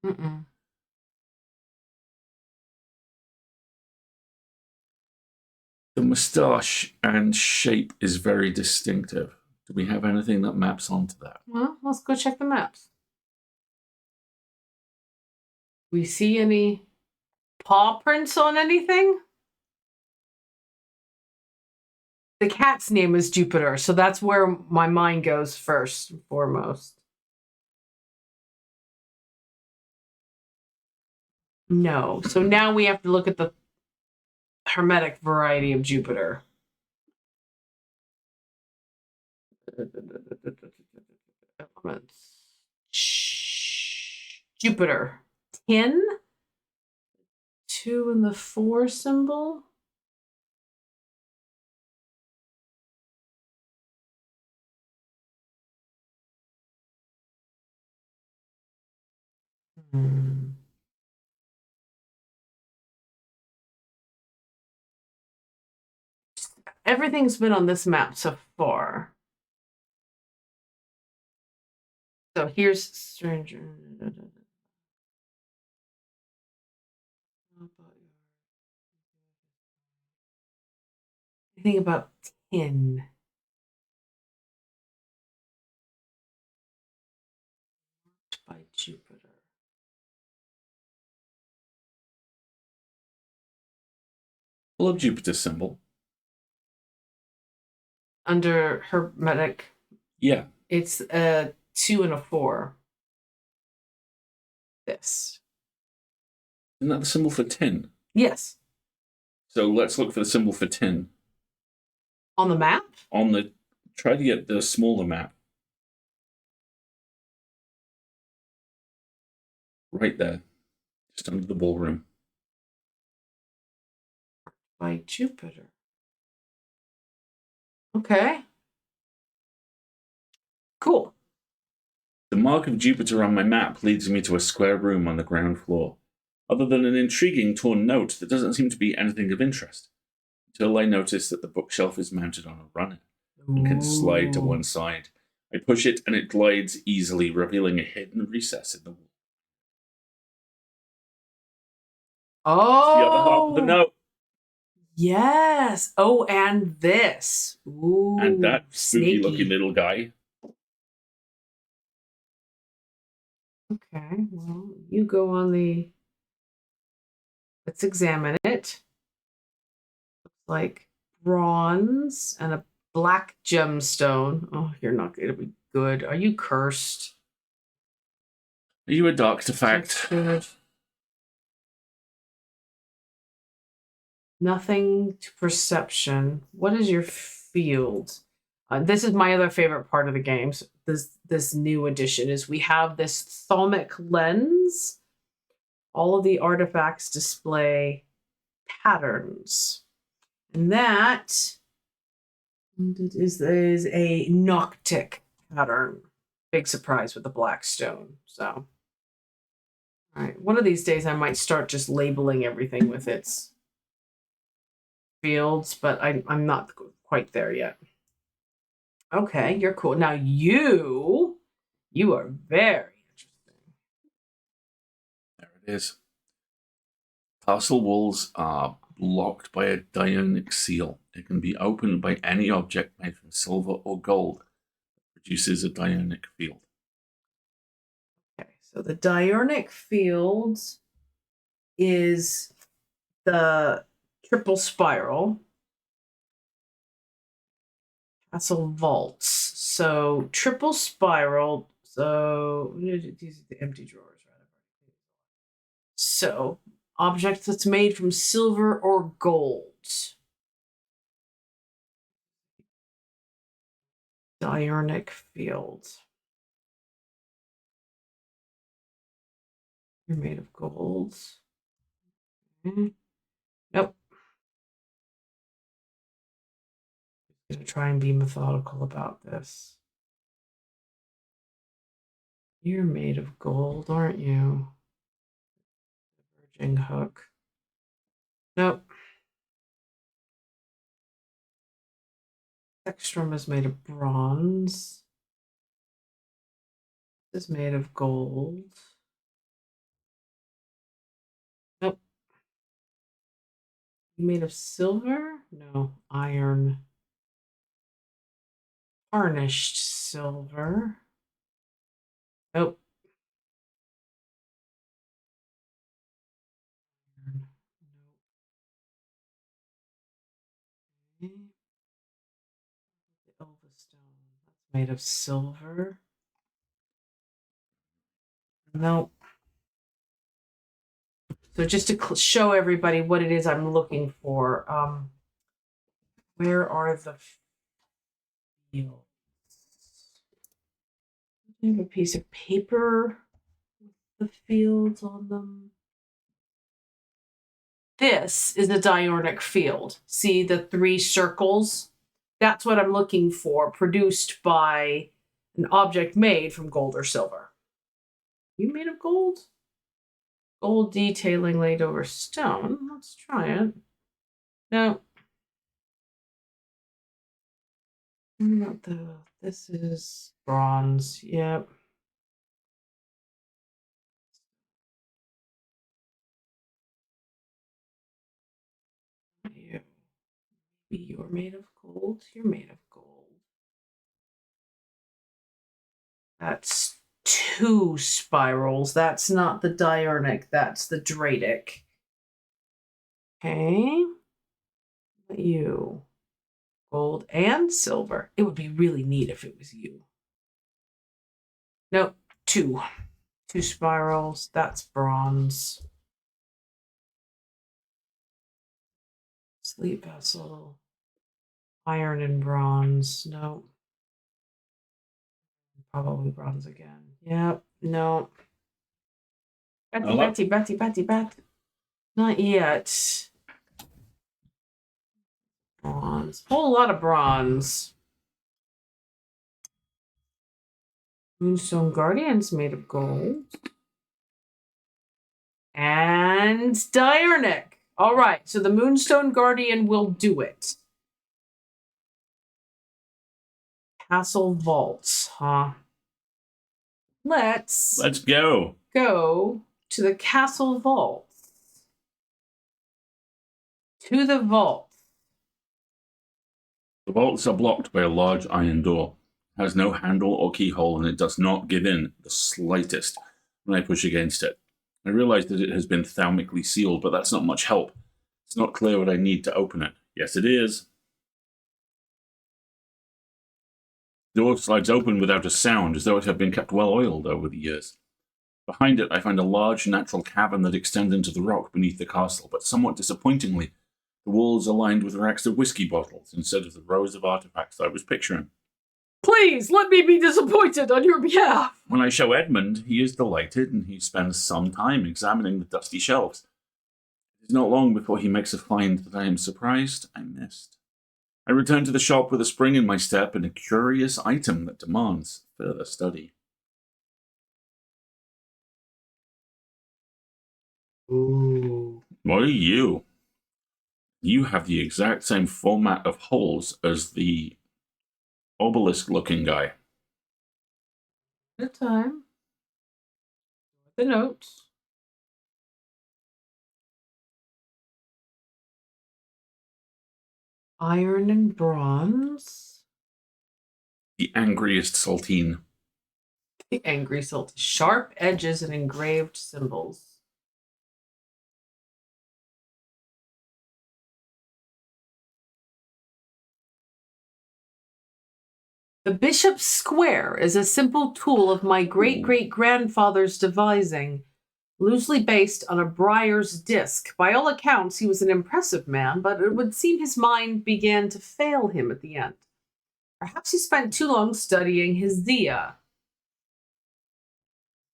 Mm-mm. The moustache and shape is very distinctive. Do we have anything that maps onto that? Well, let's go check the maps. We see any paw prints on anything? The cat's name is Jupiter, so that's where my mind goes first and foremost. No. So now we have to look at the hermetic variety of Jupiter. Elements. Jupiter. 10. 2 and the 4 symbol. Everything's been on this map so far. So here's stranger. I think about 10. By Jupiter. Pull up Jupiter's symbol. Under hermetic. Yeah. It's a 2 and a 4. This. Isn't that the symbol for tin? Yes. So let's look for the symbol for tin. On the map? Try to get the smaller map. Right there. Just under the ballroom. By Jupiter. Okay. Cool. The mark of Jupiter on my map leads me to a square room on the ground floor, other than an intriguing torn note that doesn't seem to be anything of interest, until I notice that the bookshelf is mounted on a runner and can slide to one side. I push it and it glides easily, revealing a hidden recess in the wall. Oh, The other half of the note. Yes. Oh, and this. Ooh, And that spooky snaky looking little guy. Okay, well, you go on the. Let's examine it. Looks like bronze and a black gemstone. Oh, you're not going to be good. Are you cursed? Are you a doctor-fact? Good. Nothing to perception. What is your field? This is my other favorite part of the games. This new edition is we have this thalmic lens. All of the artifacts display patterns, and that is a noctic pattern. Big surprise with the black stone. So, all right, one of these days I might start just labeling everything with its fields, but I'm not quite there yet. Okay, you're cool. Now you are very interesting. There it is. Castle walls are blocked by a dionic seal. It can be opened by any object made from silver or gold that produces a dionic field. Okay, so the diurnal field is the triple spiral. Castle vaults. So triple spiral. So these are the empty drawers, rather. So object that's made from silver or gold. Diurnal field. You're made of gold. Nope. I'm gonna try and be methodical about this. You're made of gold, aren't you? Virgin hook. Nope. Ekstrom is made of bronze. This is made of gold. Nope. Made of silver? No, iron. Tarnished silver. Nope. Nope. Okay. The Elvastone. That's made of silver. Nope. So just to show everybody what it is I'm looking for, where are the fields? I have a piece of paper with the fields on them. This is a diurnal field. See the 3 circles? That's what I'm looking for, produced by an object made from gold or silver. You made of gold? Gold detailing laid over stone. Let's try it. No. What about this is bronze. Yep. You're made of gold. You're made of gold. That's 2 spirals. That's not the diurnal. That's the dratic. Okay. You. Gold and silver. It would be really neat if it was you. Nope. 2 spirals. That's bronze. Sleep vessel. Iron and bronze. No. Probably bronze again. Yep. No. Betty. Not yet. Bronze. Whole lot of bronze. Moonstone Guardian's made of gold. And Diurnic. All right, so the Moonstone Guardian will do it. Castle Vaults, huh? Let's go to the Castle Vaults. To the vault. The vaults are blocked by a large iron door. It has no handle or keyhole, and it does not give in the slightest when I push against it. I realize that it has been thaumically sealed, but that's not much help. It's not clear what I need to open it. Yes, it is. The door slides open without a sound, as though it had been kept well oiled over the years. Behind it, I find a large natural cavern that extends into the rock beneath the castle, but somewhat disappointingly, the walls are lined with racks of whiskey bottles instead of the rows of artifacts I was picturing. Please, let me be disappointed on your behalf. When I show Edmund, he is delighted, and he spends some time examining the dusty shelves. It is not long before he makes a find that I am surprised I missed. I return to the shop with a spring in my step and a curious item that demands further study. Ooh. What are you? You have the exact same format of holes as the obelisk-looking guy. At a time. The notes. Iron and bronze. The angriest saltine. The angry salt. Sharp edges and engraved symbols. The bishop's square is a simple tool of my great-great-grandfather's devising, loosely based on a briar's disc. By all accounts, he was an impressive man, but it would seem his mind began to fail him at the end. Perhaps he spent too long studying his Zia.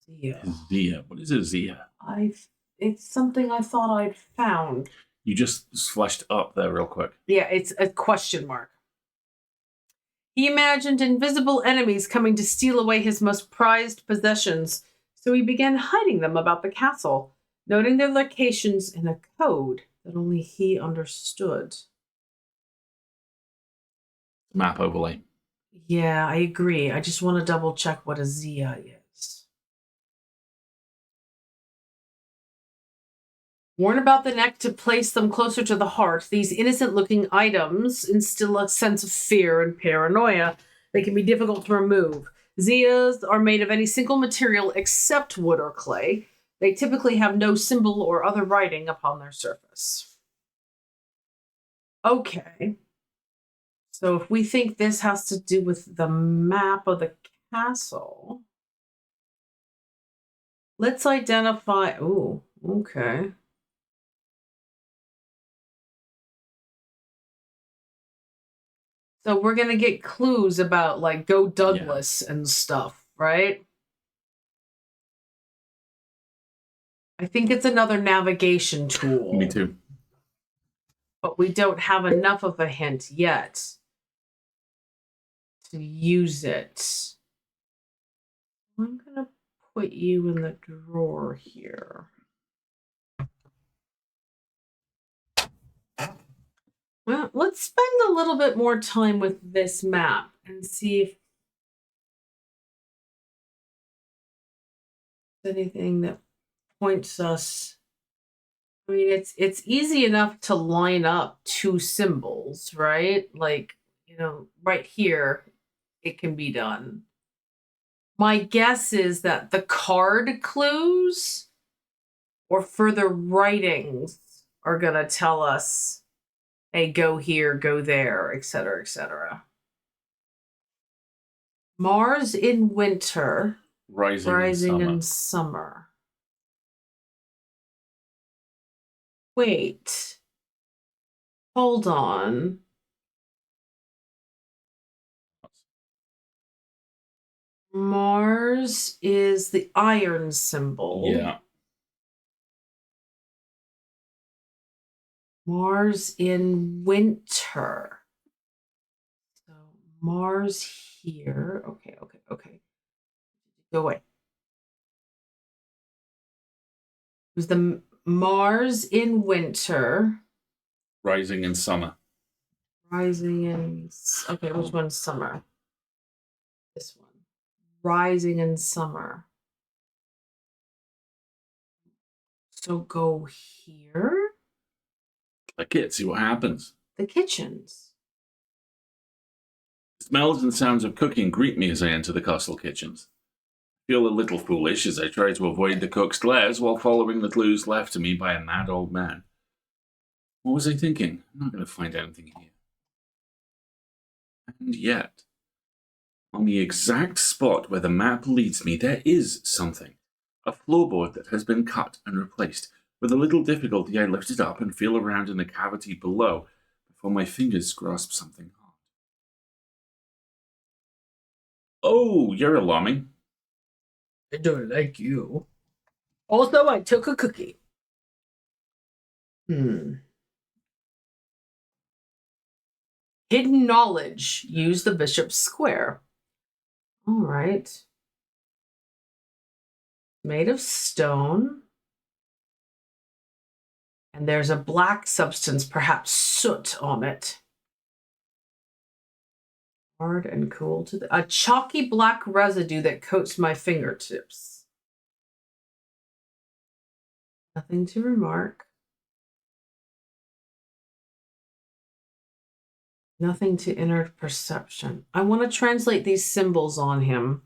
Zia. What is a Zia? It's something I thought I'd found. You just flashed up there real quick. Yeah, it's a question mark. He imagined invisible enemies coming to steal away his most prized possessions, so he began hiding them about the castle, noting their locations in a code that only he understood. Map overlay. Yeah, I agree. I just want to double check what a Zia is. Worn about the neck to place them closer to the heart, these innocent-looking items instill a sense of fear and paranoia. They can be difficult to remove. Zias are made of any single material except wood or clay. They typically have no symbol or other writing upon their surface. Okay. So if we think this has to do with the map of the castle, let's identify... Ooh, okay. So we're going to get clues about, like, Go Douglas and stuff, right? I think it's another navigation tool. Me too. But we don't have enough of a hint yet to use it. I'm going to put you in the drawer here. Well, let's spend a little bit more time with this map and see if there's anything that points us. I mean, it's easy enough to line up two symbols, right? Like, you know, right here, it can be done. My guess is that the card clues or further writings are going to tell us, hey, go here, go there, etc., etc. Mars in winter, rising in summer. Wait. Hold on. Mars is the iron symbol. Yeah. Mars in winter. So Mars here. Okay. Go away. Who's the Mars in winter? Rising in summer. Rising in. Okay, which one's summer? This one. Rising in summer. So go here. Click it, see what happens. The kitchens. Smells and sounds of cooking greet me as I enter the castle kitchens. I feel a little foolish as I try to avoid the cook's glares while following the clues left to me by a mad old man. What was I thinking? I'm not going to find anything here. And yet, on the exact spot where the map leads me, there is something. A floorboard that has been cut and replaced. With a little difficulty, I lift it up and feel around in the cavity below before my fingers grasp something hard. Oh, you're alarming. I don't like you. Also, I took a cookie. Hidden knowledge. Use the bishop's square. All right. Made of stone. And there's a black substance, perhaps soot, on it. Hard and cool to the... A chalky black residue that coats my fingertips. Nothing to remark. Nothing to inner perception. I want to translate these symbols on him.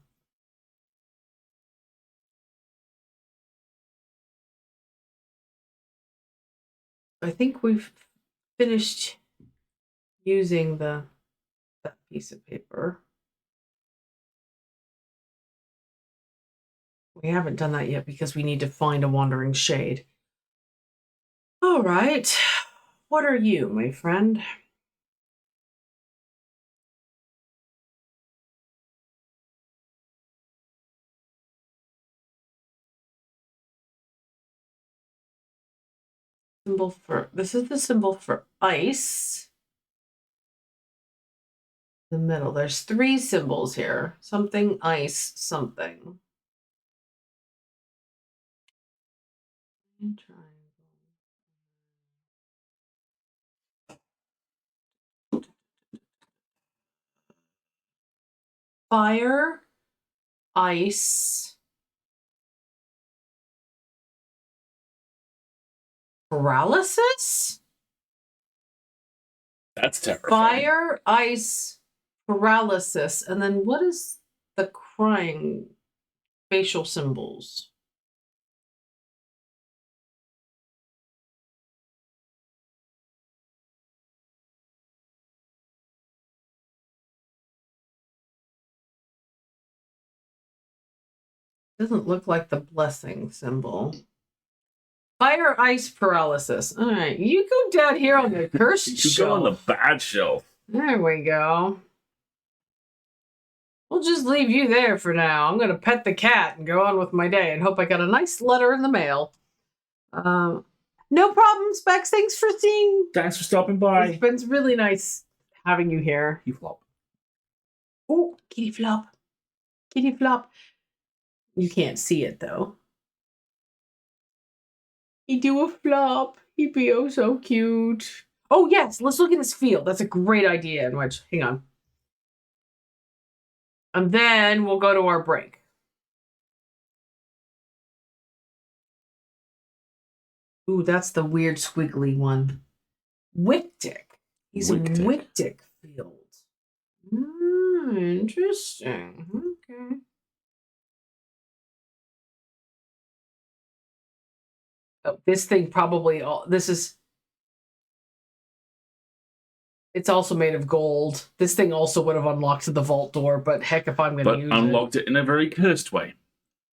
I think we've finished using that piece of paper. We haven't done that yet because we need to find a wandering shade. All right. What are you, my friend? This is the symbol for ice. The middle. There's 3 symbols here. Something, ice, something. Fire, ice, paralysis? That's terrifying. Fire, ice, paralysis. And then what is the crying facial symbols? Doesn't look like the blessing symbol. Fire, ice, paralysis. All right, you go down here on the cursed You shelf. go on the bad shelf. There we go. We'll just leave you there for now. I'm going to pet the cat and go on with my day and hope I got a nice letter in the mail. No problem, Specs. Thanks for seeing. Thanks for stopping by. It's been really nice having you here. You flop. Oh, kitty flop. Kitty flop. You can't see it, though. He do a flop. He be oh so cute. Oh, yes. Let's look at his field. That's a great idea. In which, hang on. And then we'll go to our break. Ooh, that's the weird squiggly one. Wictic. He's in Wictic field. Interesting. Okay. Oh, this thing probably it's also made of gold. This thing also would have unlocked the vault door, but heck if I'm going to use it. But unlocked it in a very cursed way.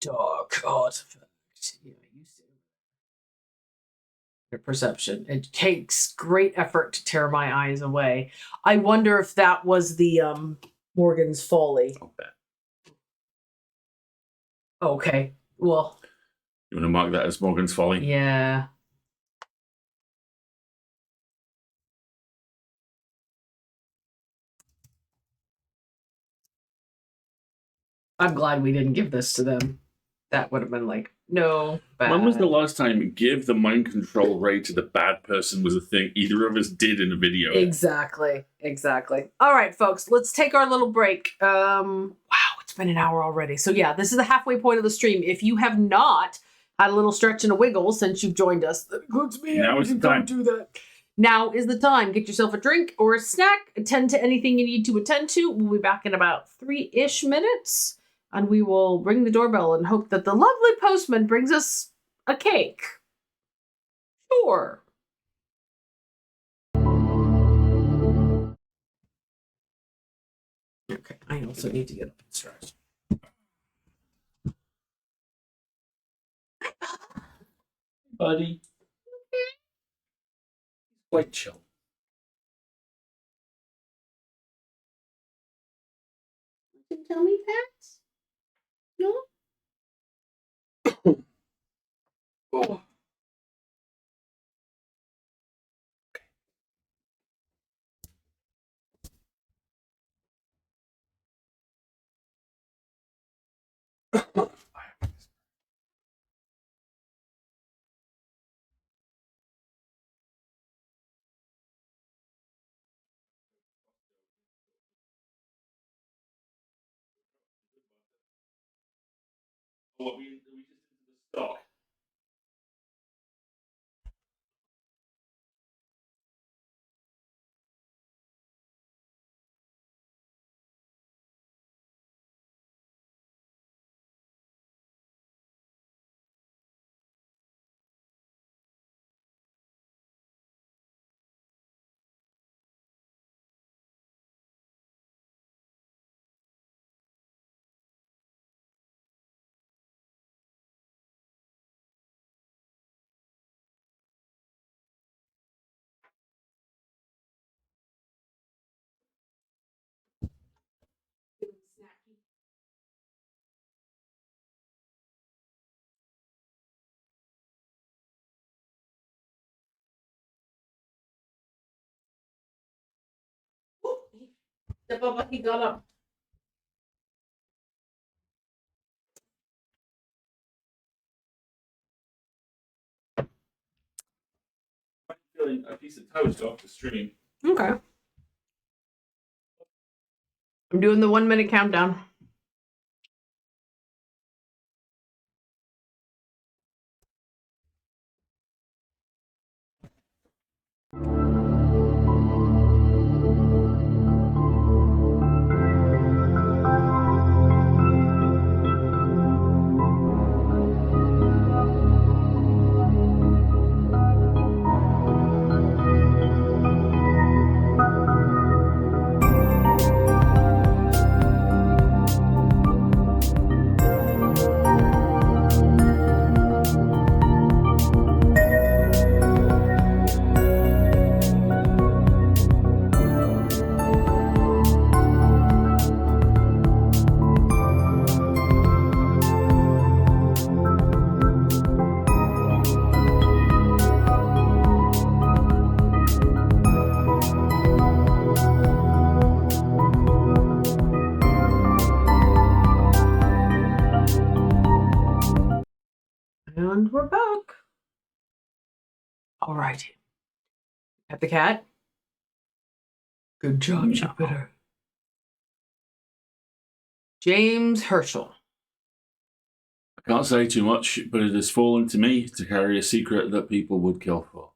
Dark artifact. Yeah, perception. It takes great effort to tear my eyes away. I wonder if that was the Morgan's Folly. I'll bet. Okay. Well, You want to mark that as Morgan's Folly? yeah. I'm glad we didn't give this to them. That would have been like, no, bad. When was the last time give the mind control ray to the bad person was a thing either of us did in a video? Exactly. All right, folks, let's take our little break. Wow, it's been an hour already. So yeah, this is the halfway point of the stream. If you have not had a little stretch and a wiggle since you've joined us, that includes me. Now is the time. Don't do that. Now is the time. Get yourself a drink or a snack. Attend to anything you need to attend to. We'll be back in about 3-ish minutes. And we will ring the doorbell and hope that the lovely postman brings us a cake. Sure. Okay, I also need to get up and stretch. Buddy. Quite chill. You can tell me that? No? Oh. What we just did the stock. He got up. I'm feeling a piece of toast off the stream. Okay. I'm doing the 1-minute countdown. And we're back. All right. At the cat. Good job, Jupiter. James Herschel. I can't say too much, but it has fallen to me to carry a secret that people would kill for.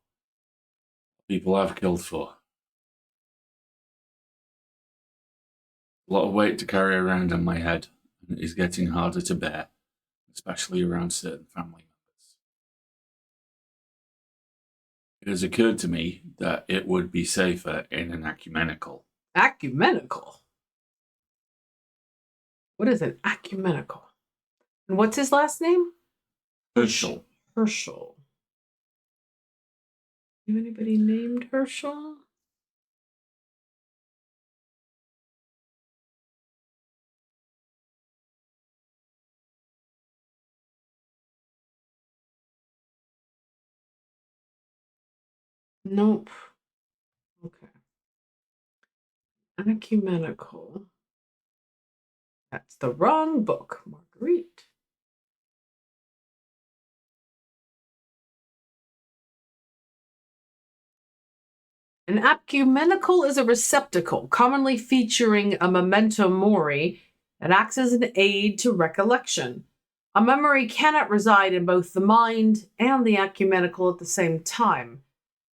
People have killed for. A lot of weight to carry around on my head, and it is getting harder to bear, especially around certain family members. It has occurred to me that it would be safer in an ecumenical. Ecumenical? What is an ecumenical? And what's his last name? Herschel. Herschel. Have anybody named Herschel? Nope. Okay. Ecumenical. That's the wrong book, Marguerite. An ecumenical is a receptacle, commonly featuring a memento mori that acts as an aid to recollection. A memory cannot reside in both the mind and the ecumenical at the same time,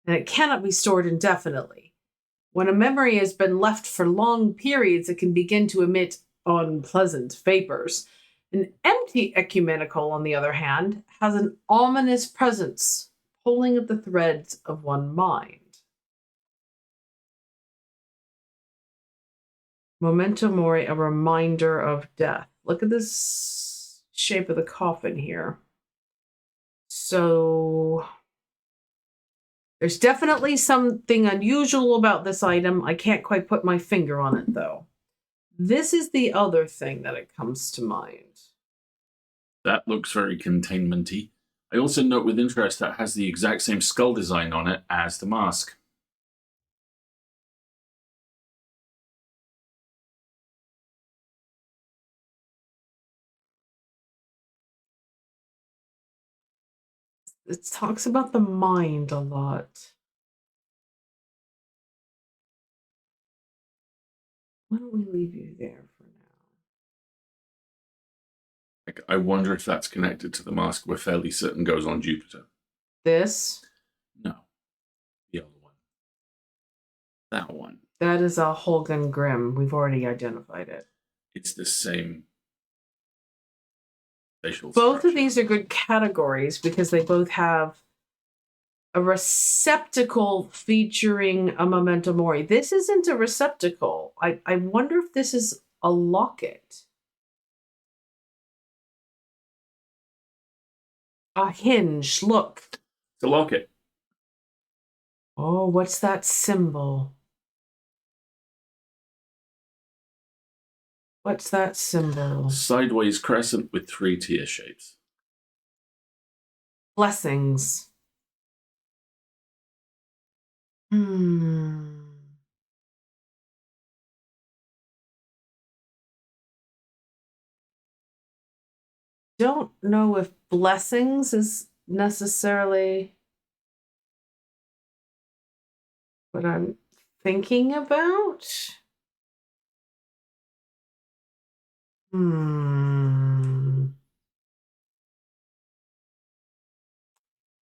and it cannot be stored indefinitely. When a memory has been left for long periods, it can begin to emit unpleasant vapors. An empty ecumenical, on the other hand, has an ominous presence, pulling at the threads of one mind. Memento mori, a reminder of death. Look at this shape of the coffin here. So there's definitely something unusual about this item. I can't quite put my finger on it, though. This is the other thing that it comes to mind. That looks very containment-y. I also note with interest that it has the exact same skull design on it as the mask. It talks about the mind a lot. Why don't we leave you there for now? Like, I wonder if that's connected to the mask we're fairly certain goes on Jupiter. This? No. The other one. That one. That is a Holgen Grimm. We've already identified it. It's the same facial Both structure. of these are good categories because they both have a receptacle featuring a memento mori. This isn't a receptacle. I wonder if this is a locket. A hinge. Look. It's a locket. Oh, what's that symbol? What's that symbol? Sideways crescent with 3 tear shapes. Blessings. Don't know if blessings is necessarily what I'm thinking about.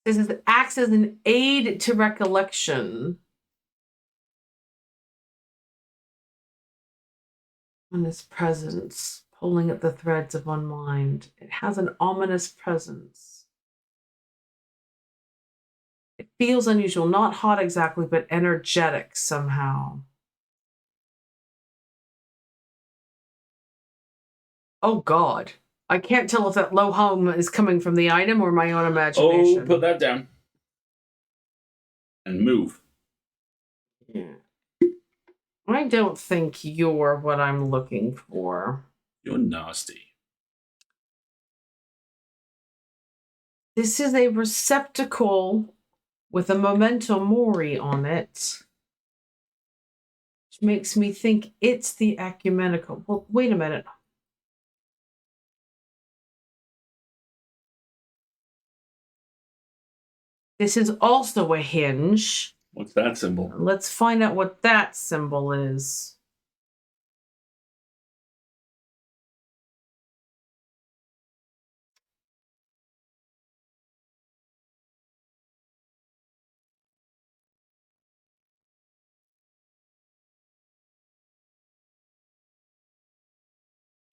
This is acts as an aid to recollection. And its presence, pulling at the threads of one mind. It has an ominous presence. It feels unusual, not hot exactly, but energetic somehow. Oh, God. I can't tell if that low hum is coming from the item or my own imagination. Oh, put that down. And move. Yeah. I don't think you're what I'm looking for. You're nasty. This is a receptacle with a memento mori on it, which makes me think it's the ecumenical. Well, wait a minute. This is also a hinge. What's that symbol? Let's find out what that symbol is.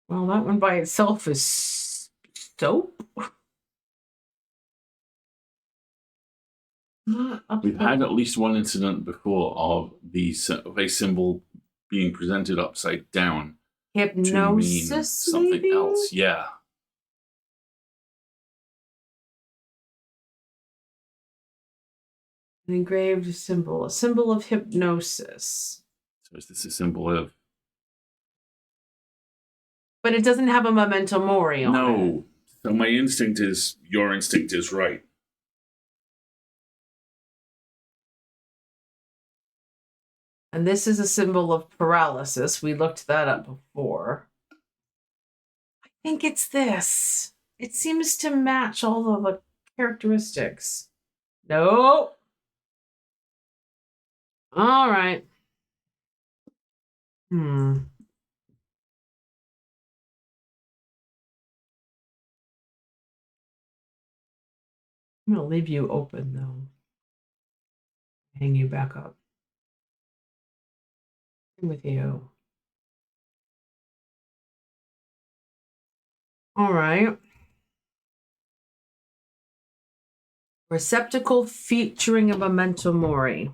Well, that one by itself is soap. We've had at least one incident before of a symbol being presented upside down Hypnosis, to mean something maybe? else. Yeah. An engraved symbol, a symbol of hypnosis. So is this a symbol of... But it doesn't have a memento mori on it. No. So my instinct is, your instinct is right. And this is a symbol of paralysis. We looked that up before. I think it's this. It seems to match all of the characteristics. Nope. All right. I'm going to leave you open, though. Hang you back up. With you. All right. Receptacle featuring a memento mori.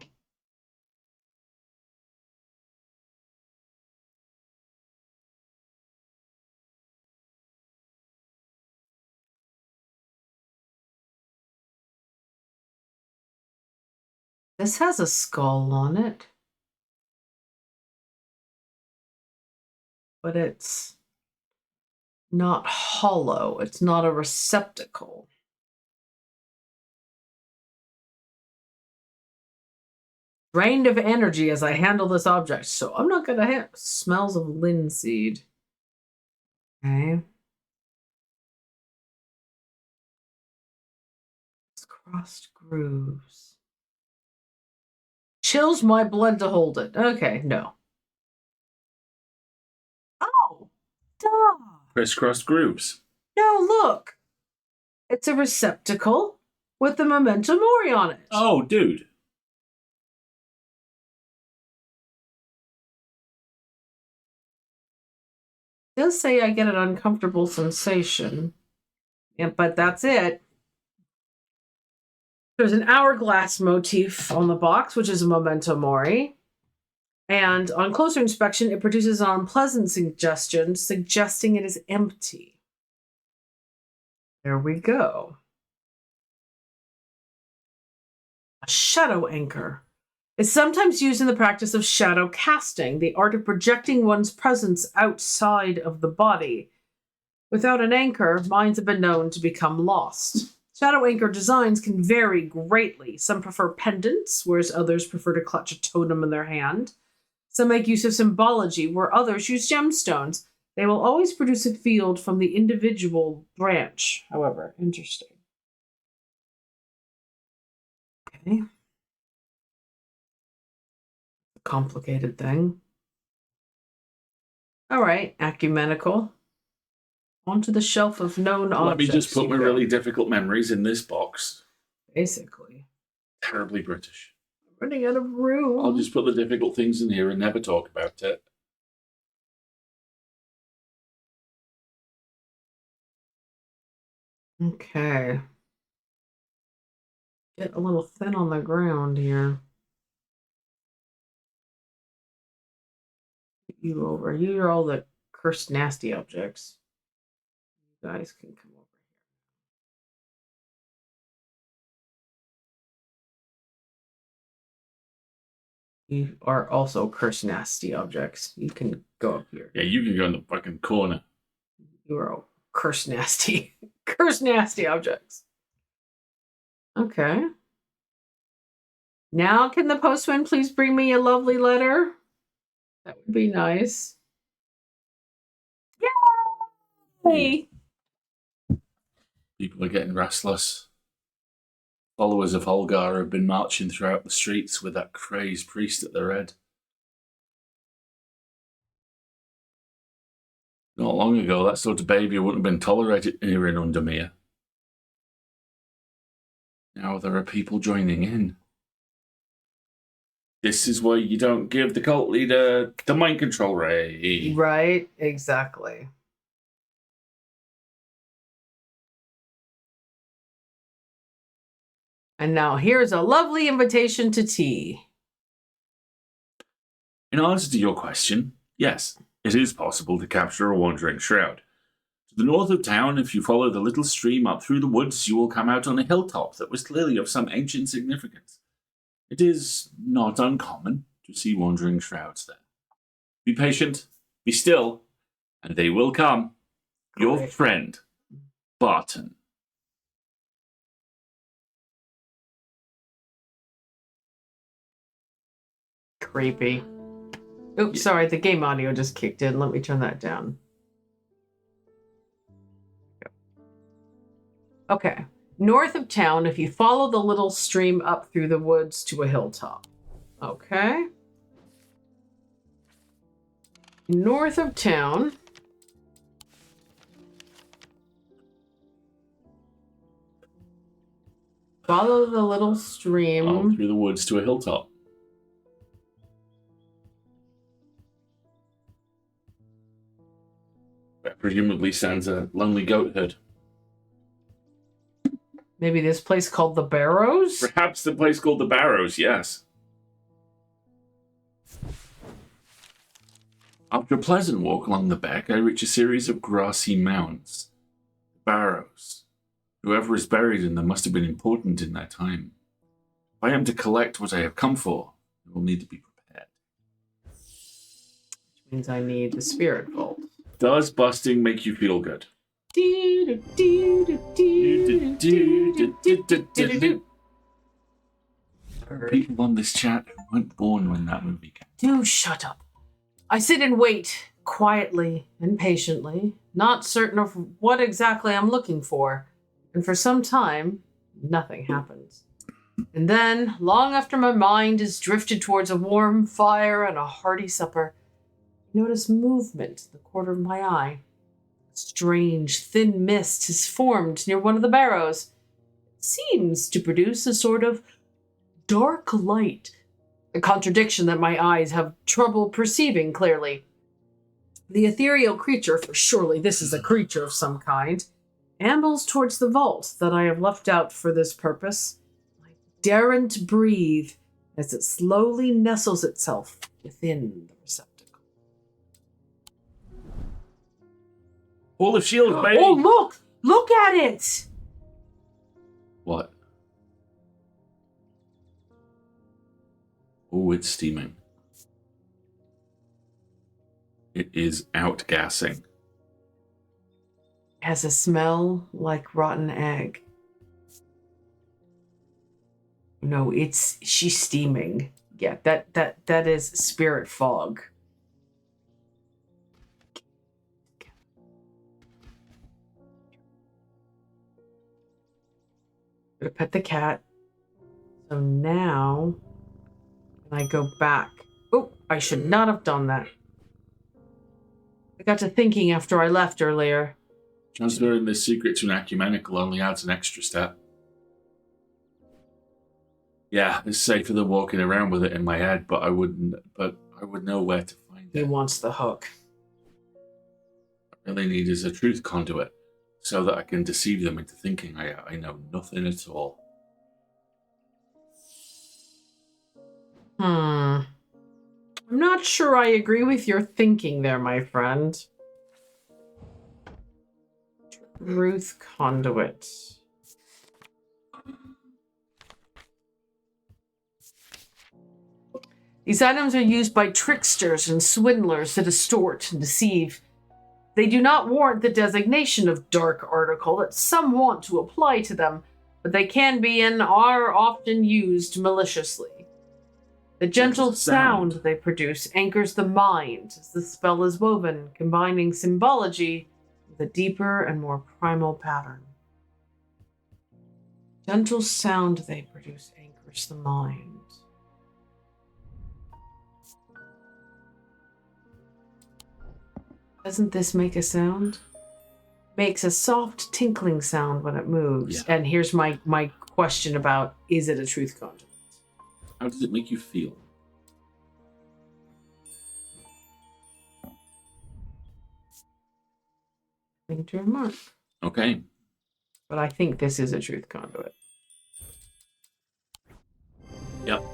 This has a skull on it. But it's not hollow. It's not a receptacle. Drained of energy as I handle this object. So I'm not going to have smells of linseed. Okay. It's crossed grooves. Chills my blood to hold it. Okay, no. Oh, duh. Crisscrossed grooves. No, look. It's a receptacle with the memento mori on it. Oh, dude. It does say I get an uncomfortable sensation. Yeah, but that's it. There's an hourglass motif on the box, which is a memento mori. And on closer inspection, it produces an unpleasant suggestion, suggesting it is empty. There we go. A shadow anchor. It's sometimes used in the practice of shadow casting, the art of projecting one's presence outside of the body. Without an anchor, minds have been known to become lost. Shadow anchor designs can vary greatly. Some prefer pendants, whereas others prefer to clutch a totem in their hand. Some make use of symbology, where others use gemstones. They will always produce a field from the individual branch, however. Interesting. Okay. Complicated thing. All right, ecumenical. Onto the shelf of known objects. Let me just put my really difficult memories in this box. Basically. Terribly British. Running out of room. I'll just put the difficult things in here and never talk about it. Okay. Get a little thin on the ground here. Get you over. You are all the cursed nasty objects. You guys can come over here. You are also cursed nasty objects. You can go up here. Yeah, you can go in the fucking corner. You are all cursed nasty. Cursed nasty objects. Okay. Now can the postman please bring me a lovely letter? That would be nice. Yay! People are getting restless. Followers of Holgar have been marching throughout the streets with that crazed priest at their head. Not long ago, that sort of behaviour wouldn't have been tolerated here in Undermere. Now there are people joining in. This is why you don't give the cult leader the mind control ray. Right, exactly. And now here's a lovely invitation to tea. In answer to your question, yes, it is possible to capture a wandering shroud. To the north of town, if you follow the little stream up through the woods, you will come out on a hilltop that was clearly of some ancient significance. It is not uncommon to see wandering shrouds there. Be patient, be still, and they will come. Your Great. friend, Barton. Creepy. Oops, sorry, the game audio just kicked in. Let me turn that down. Okay. North of town, if you follow the little stream up through the woods to a hilltop. Okay. North of town. Follow the little stream. Through the woods to a hilltop. That presumably stands a lonely goat herd. Maybe this place called the Barrows? Perhaps the place called the Barrows, yes. After a pleasant walk along the beck, I reach a series of grassy mounds. Barrows. Whoever is buried in them must have been important in their time. If I am to collect what I have come for, I will need to be prepared. Which means I need the spirit vault. Does busting make you feel good? People on this chat who weren't born when that movie came. Do shut up. I sit and wait, quietly and patiently, not certain of what exactly I'm looking for. And for some time, nothing happens. And then, long after my mind is drifted towards a warm fire and a hearty supper, I notice movement in the corner of my eye. A strange, thin mist has formed near one of the barrows. It seems to produce a sort of dark light, a contradiction that my eyes have trouble perceiving clearly. The ethereal creature, for surely this is a creature of some kind, ambles towards the vault that I have left out for this purpose. I daren't breathe as it slowly nestles itself within the receptacle. Hall of Shields, baby! Oh, look! Look at it! What? Oh, it's steaming. It is outgassing. Has a smell like rotten egg. No, she's steaming. Yeah, that is spirit fog. Gonna pet the cat. So now, can I go back? Oh, I should not have done that. I got to thinking after I left earlier. Transferring this secret to an ecumenical only adds an extra step. Yeah, it's safer than walking around with it in my head, but I would know where to find He it. wants the hook. What I really need is a truth conduit, so that I can deceive them into thinking I know nothing at all. I'm not sure I agree with your thinking there, my friend. Truth conduit. These items are used by tricksters and swindlers to distort and deceive. They do not warrant the designation of dark article that some want to apply to them, but they can be and are often used maliciously. The gentle sound they produce anchors the mind as the spell is woven, combining symbology with a deeper and more primal pattern. Gentle sound they produce anchors the mind. Doesn't this make a sound? Makes a soft tinkling sound when it moves. Yeah. And here's my question about, is it a truth conduit? How does it make you feel? Thing to remark. Okay. But I think this is a truth conduit. Yep.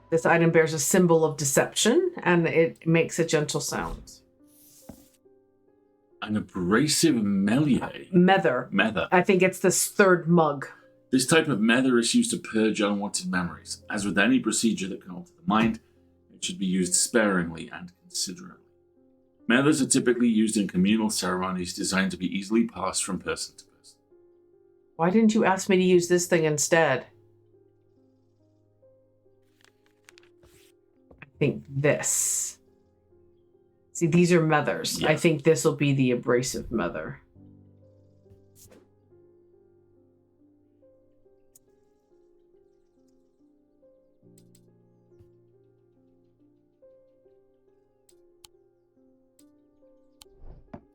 This item bears a symbol of deception, and it makes a gentle sound. An abrasive melee. Mether. Mether. I think it's this third mug. This type of method is used to purge unwanted memories. As with any procedure that can alter the mind, it should be used sparingly and considerately. Methods are typically used in communal ceremonies designed to be easily passed from person to person. Why didn't you ask me to use this thing instead? I think this. See, these are methers. Yeah. I think this will be the abrasive mether.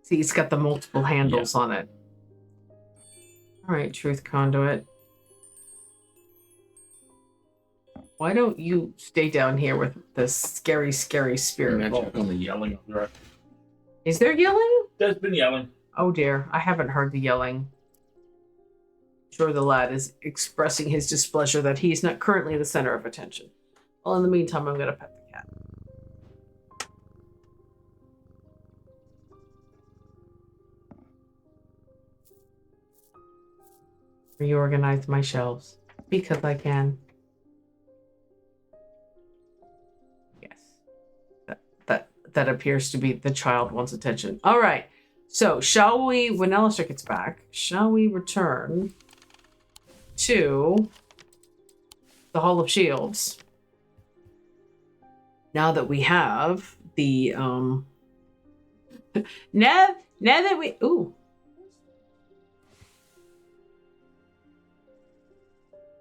See, it's got the multiple handles on it. All right, truth conduit. Why don't you stay down here with this scary, scary spirit bolt? On the yelling on the right. Is there yelling? There's been yelling. Oh dear, I haven't heard the yelling. Sure, the lad is expressing his displeasure that he's not currently the center of attention. Well, in the meantime, I'm going to pet the cat. Reorganize my shelves because I can. Yes, that appears to be the child wants attention. All right, so shall we? When Alistair gets back, shall we return to the Hall of Shields? Now that we have the now that we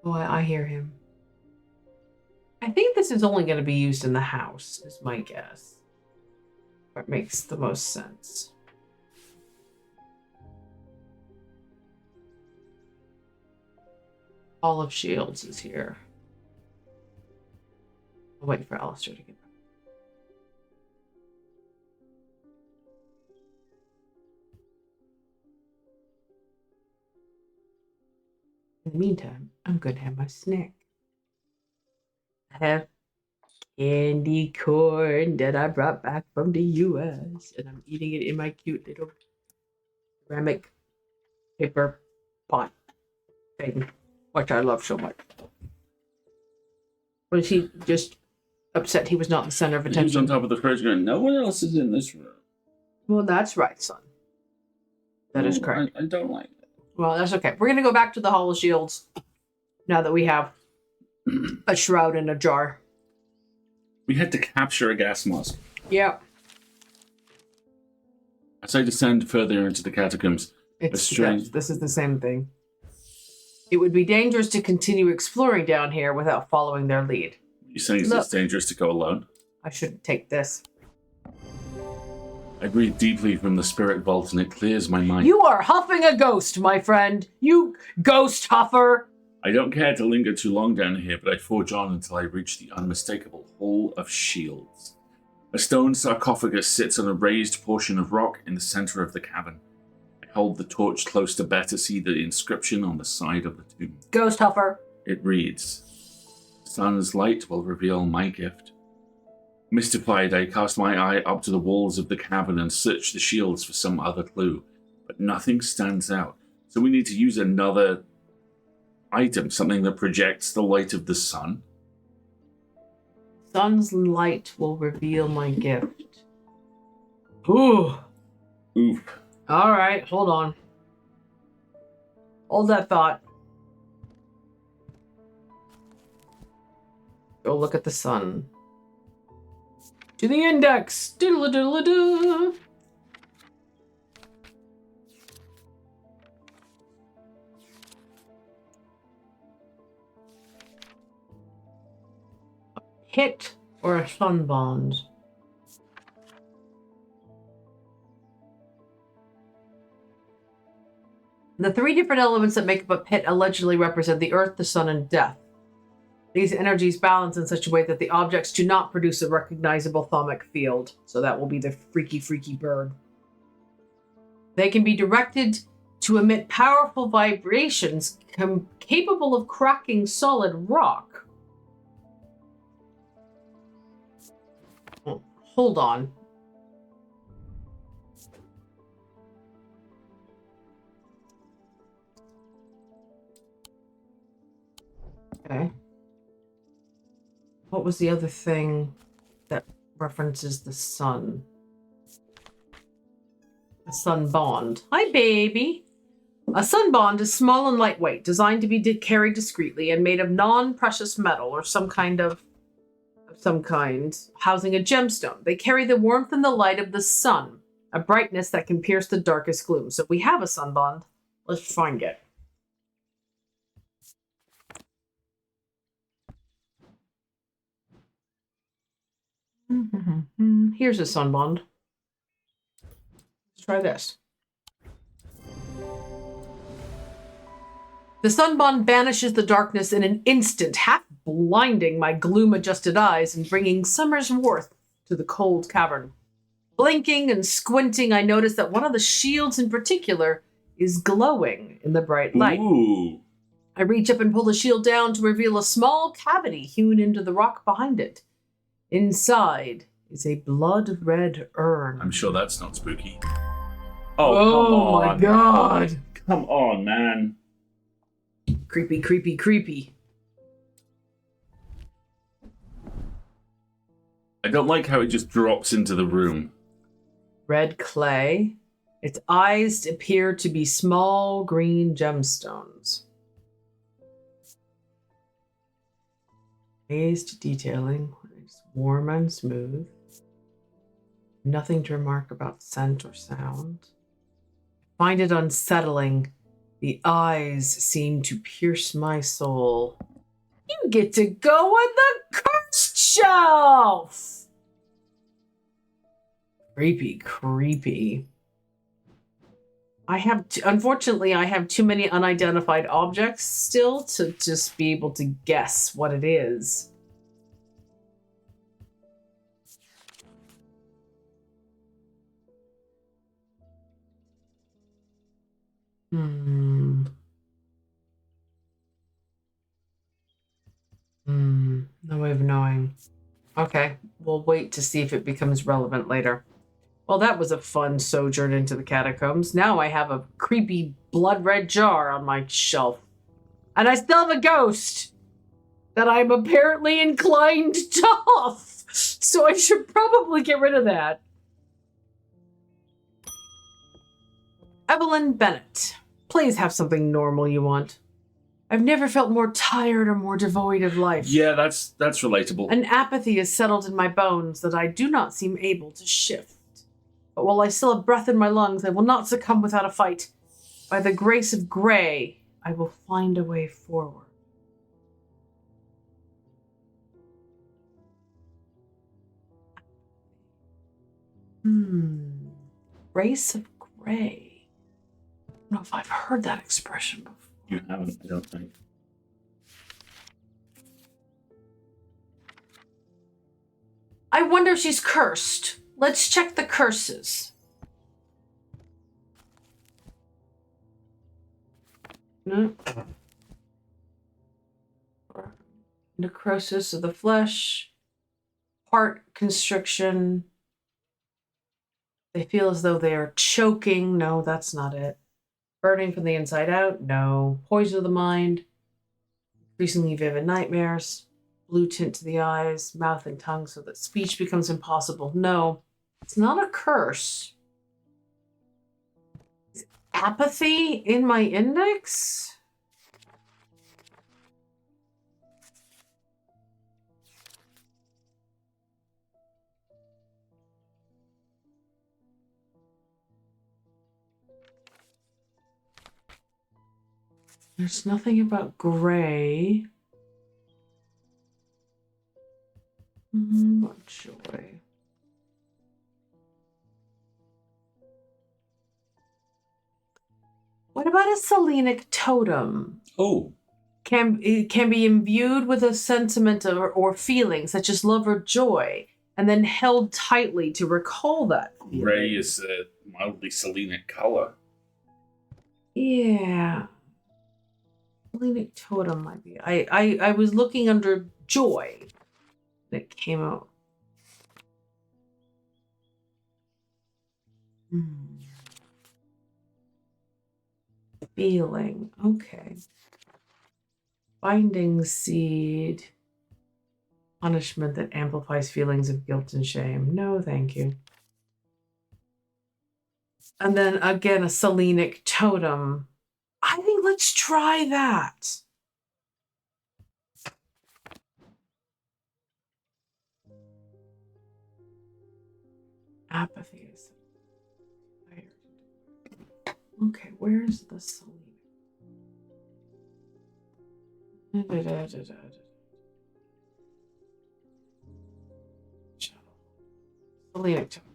Oh, I hear him. I think this is only going to be used in the house, is my guess. That makes the most sense. Hall of Shields is here. I'll wait for Alistair to get back. In the meantime, I'm going to have my snack. I have candy corn that I brought back from the US, and I'm eating it in my cute little ceramic paper pot thing, which I love so much. Was he just upset he was not the center of attention? He was on top of the fridge going, no one else is in this room. Well, that's right, son. That is correct. I don't like it. Well, that's okay. We're going to go back to the Hall of Shields now that we have a shroud in a jar. We had to capture a gas mask. Yeah. As I descend further into the catacombs, This is the same thing. It would be dangerous to continue exploring down here without following their lead. You saying it's dangerous to go alone? I shouldn't take this. I breathe deeply from the spirit vault and it clears my mind. You are huffing a ghost, my friend. You ghost huffer. I don't care to linger too long down here, but I forge on until I reach the unmistakable Hall of Shields. A stone sarcophagus sits on a raised portion of rock in the center of the cavern. I hold the torch close to better see the inscription on the side of the tomb. Ghost huffer. It reads, "Sun's light will reveal my gift." Mystified, I cast my eye up to the walls of the cavern and search the shields for some other clue, but nothing stands out. So we need to use another item, something that projects the light of the sun. Sun's light will reveal my gift. Ooh. Oof. All right, hold on. Hold that thought. Go look at the sun. To the index. Diddle-a-diddle-a-doo. A pit or a sun bond? The three different elements that make up a pit allegedly represent the earth, the sun, and death. These energies balance in such a way that the objects do not produce a recognizable thaumic field. So that will be the freaky, freaky bird. They can be directed to emit powerful vibrations capable of cracking solid rock. Oh, hold on. What was the other thing that references the sun? A sun bond. Hi, baby. A sun bond is small and lightweight, designed to be carried discreetly and made of non-precious metal or some kind, housing a gemstone. They carry the warmth and the light of the sun, a brightness that can pierce the darkest gloom. So we have a sun bond. Let's find it. Here's a sun bond. Let's try this. The sun bond banishes the darkness in an instant, half blinding my gloom-adjusted eyes and bringing summer's warmth to the cold cavern. Blinking and squinting, I notice that one of the shields in particular is glowing in the bright light. Ooh. I reach up and pull the shield down to reveal a small cavity hewn into the rock behind it. Inside is a blood-red urn. I'm sure that's not spooky. Oh, come on. My God. Come on, man. Creepy, creepy, creepy. I don't like how it just drops into the room. Red clay. Its eyes appear to be small green gemstones. Raised detailing. It's warm and smooth. Nothing to remark about scent or sound. I find it unsettling. The eyes seem to pierce my soul. You get to go on the cursed shelf! Creepy, creepy. Unfortunately, I have too many unidentified objects still to just be able to guess what it is. No way of knowing. Okay, we'll wait to see if it becomes relevant later. Well, that was a fun sojourn into the catacombs. Now I have a creepy blood-red jar on my shelf. And I still have a ghost that I'm apparently inclined to huff. So I should probably get rid of that. Evelyn Bennett. Please have something normal you want. I've never felt more tired or more devoid of life. Yeah, that's relatable. An apathy is settled in my bones that I do not seem able to shift. But while I still have breath in my lungs, I will not succumb without a fight. By the grace of Grey, I will find a way forward. Grace of Grey. I don't know if I've heard that expression before. You haven't, I don't think. I wonder if she's cursed. Let's check the curses. No. Necrosis of the flesh. Heart constriction. They feel as though they are choking. No, that's not it. Burning from the inside out? No. Poison of the mind. Increasingly vivid nightmares. Blue tint to the eyes, mouth and tongue so that speech becomes impossible. No, it's not a curse. Is apathy in my index? There's nothing about Grey. What joy. What about a Selenic totem? Oh. It can be imbued with a sentiment or feeling, such as love or joy, and then held tightly to recall that feeling. Grey is a mildly Selenic color. Yeah. Selenic totem might be. I was looking under joy. It came out. Feeling. Okay. Binding seed. Punishment that amplifies feelings of guilt and shame. No, thank you. And then again, a Selenic totem. I think let's try that. Apathy is okay. Where's the Selenic? Selenic totem.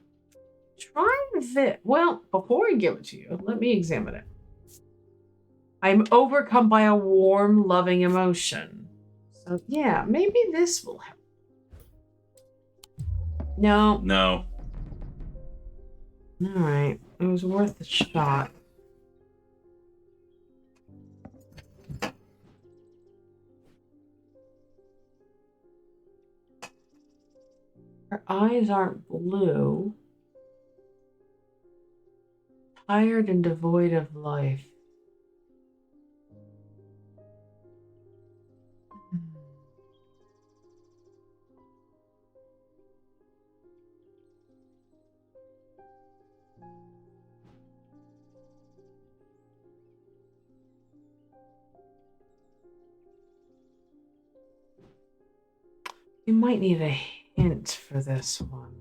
Try this. Well, before I give it to you, let me examine it. I'm overcome by a warm, loving emotion. So yeah, maybe this will help. No. No. All right. It was worth a shot. Her eyes aren't blue. Tired and devoid of life. You might need a hint for this one.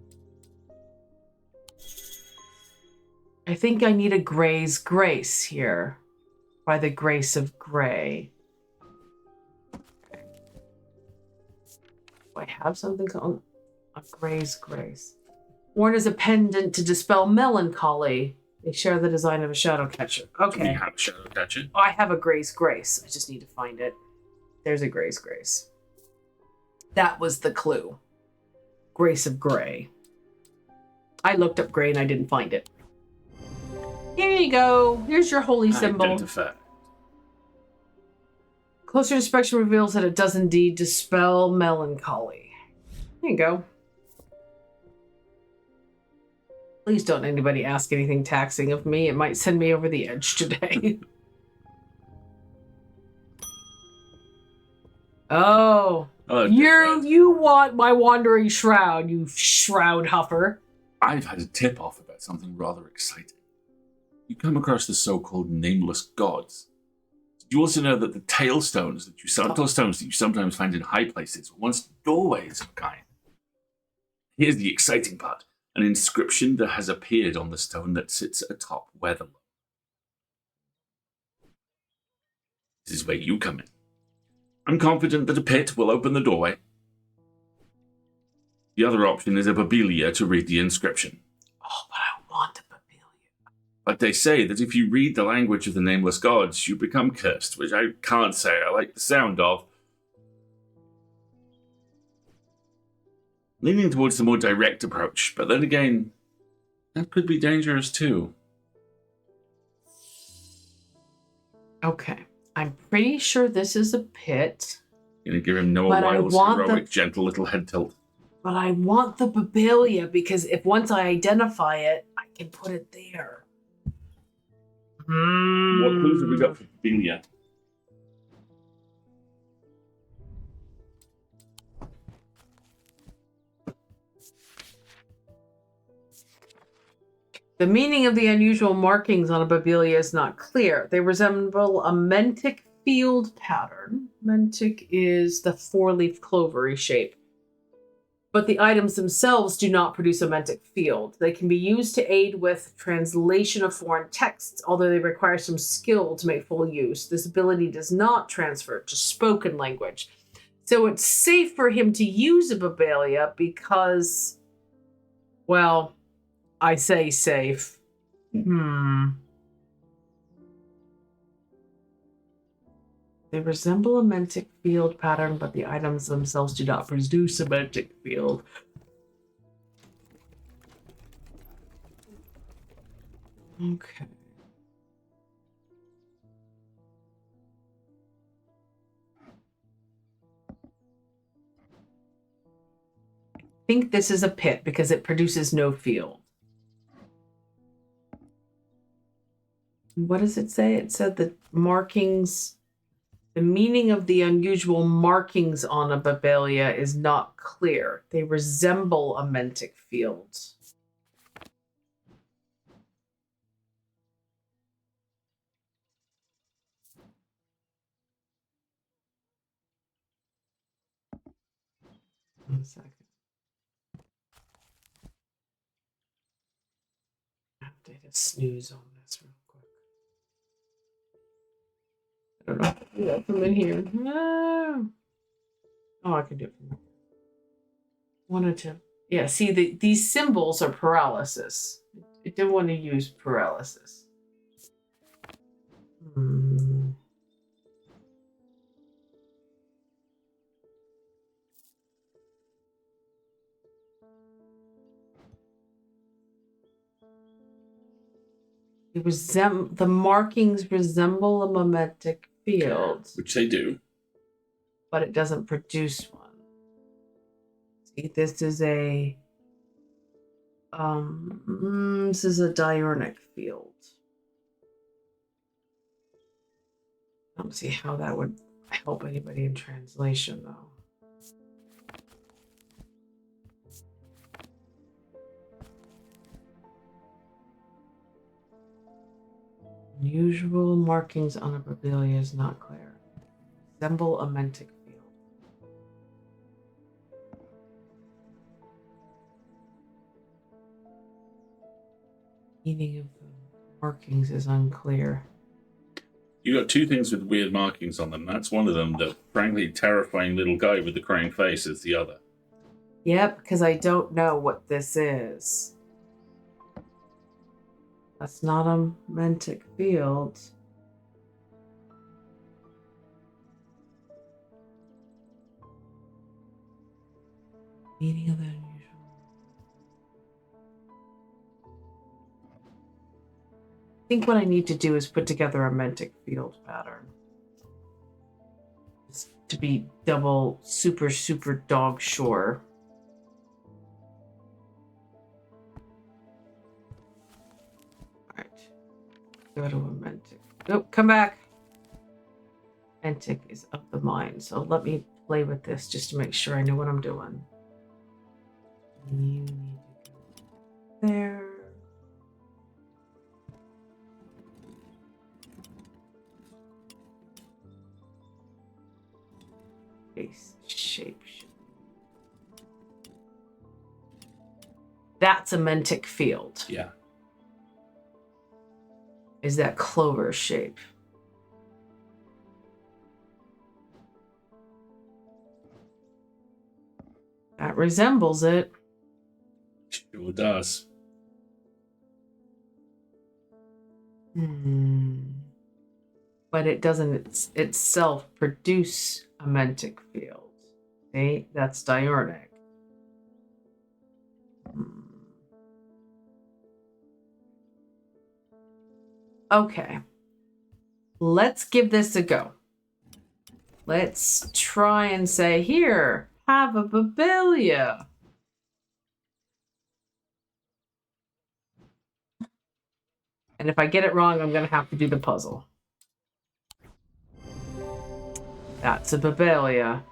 I think I need a Gray's Grace here. By the grace of Gray. Okay. Do I have something called a Gray's Grace? Worn as a pendant to dispel melancholy. They share the design of a shadow catcher. Okay. Do we have a shadow catcher? I have a Gray's Grace. I just need to find it. There's a Gray's Grace. That was the clue. Grace of Gray. I looked up Gray and I didn't find it. Here you go. Here's your holy symbol. Identify. Closer inspection reveals that it does indeed dispel melancholy. Here you go. Please don't anybody ask anything taxing of me. It might send me over the edge today. Oh. You want my wandering shroud, you shroud huffer. I've had a tip-off about something rather exciting. You come across the so-called nameless gods. Did you also know that the tailstones that you sometimes find in high places were once doorways of a kind? Here's the exciting part. An inscription that has appeared on the stone that sits atop Weatherlow. This is where you come in. I'm confident that a pit will open the doorway. The other option is a Babelia to read the inscription. Oh, but I want a Babelia. But they say that if you read the language of the nameless gods, you become cursed, which I can't say I like the sound of. Leaning towards the more direct approach, but then again, that could be dangerous too. Okay. I'm pretty sure this is a pit. Gonna give him Noah Lyle's heroic, gentle little head tilt. But I want the Babelia because if once I identify it, I can put it there. What clues have we got for Babelia? The meaning of the unusual markings on a Babelia is not clear. They resemble a mentic field pattern. Mentic is the four-leaf clovery shape. But the items themselves do not produce a mentic field. They can be used to aid with translation of foreign texts, although they require some skill to make full use. This ability does not transfer to spoken language. So it's safe for him to use a Babelia because, well, I say safe. They resemble a mentic field pattern, but the items themselves do not produce a mentic field. Okay. I think this is a pit because it produces no field. What does it say? It said the markings The meaning of the unusual markings on a Babelia is not clear. They resemble a mentic field. One second. Update a snooze on this real quick. I don't know if I can do that from in here. No. Oh, I can do it from here. Wanted to. Yeah, see, these symbols are paralysis. It didn't want to use paralysis. The markings resemble a mimetic field. Which they do. But it doesn't produce one. See, this is a diurnal field. I don't see how that would help anybody in translation, though. Unusual markings on a Babelia is not clear. Resemble a mentic field. Meaning of the markings is unclear. You got two things with weird markings on them. That's one of them. The frankly terrifying little guy with the crying face is the other. Yep, because I don't know what this is. That's not a mentic field. Meaning of the unusual. I think what I need to do is put together a mentic field pattern. Just to be double super dog sure. Alright. Go to a mentic. Nope, come back. Mentic is of the mind. So let me play with this just to make sure I know what I'm doing. You need to go there. Base shape. That's a mentic field. Yeah. Is that clover shape? That resembles it. Sure does. But it doesn't itself produce a mentic field. See, that's diurnal. Okay. Let's give this a go. Let's try and say, here, have a Babelia. And if I get it wrong, I'm going to have to do the puzzle. That's a Babelia.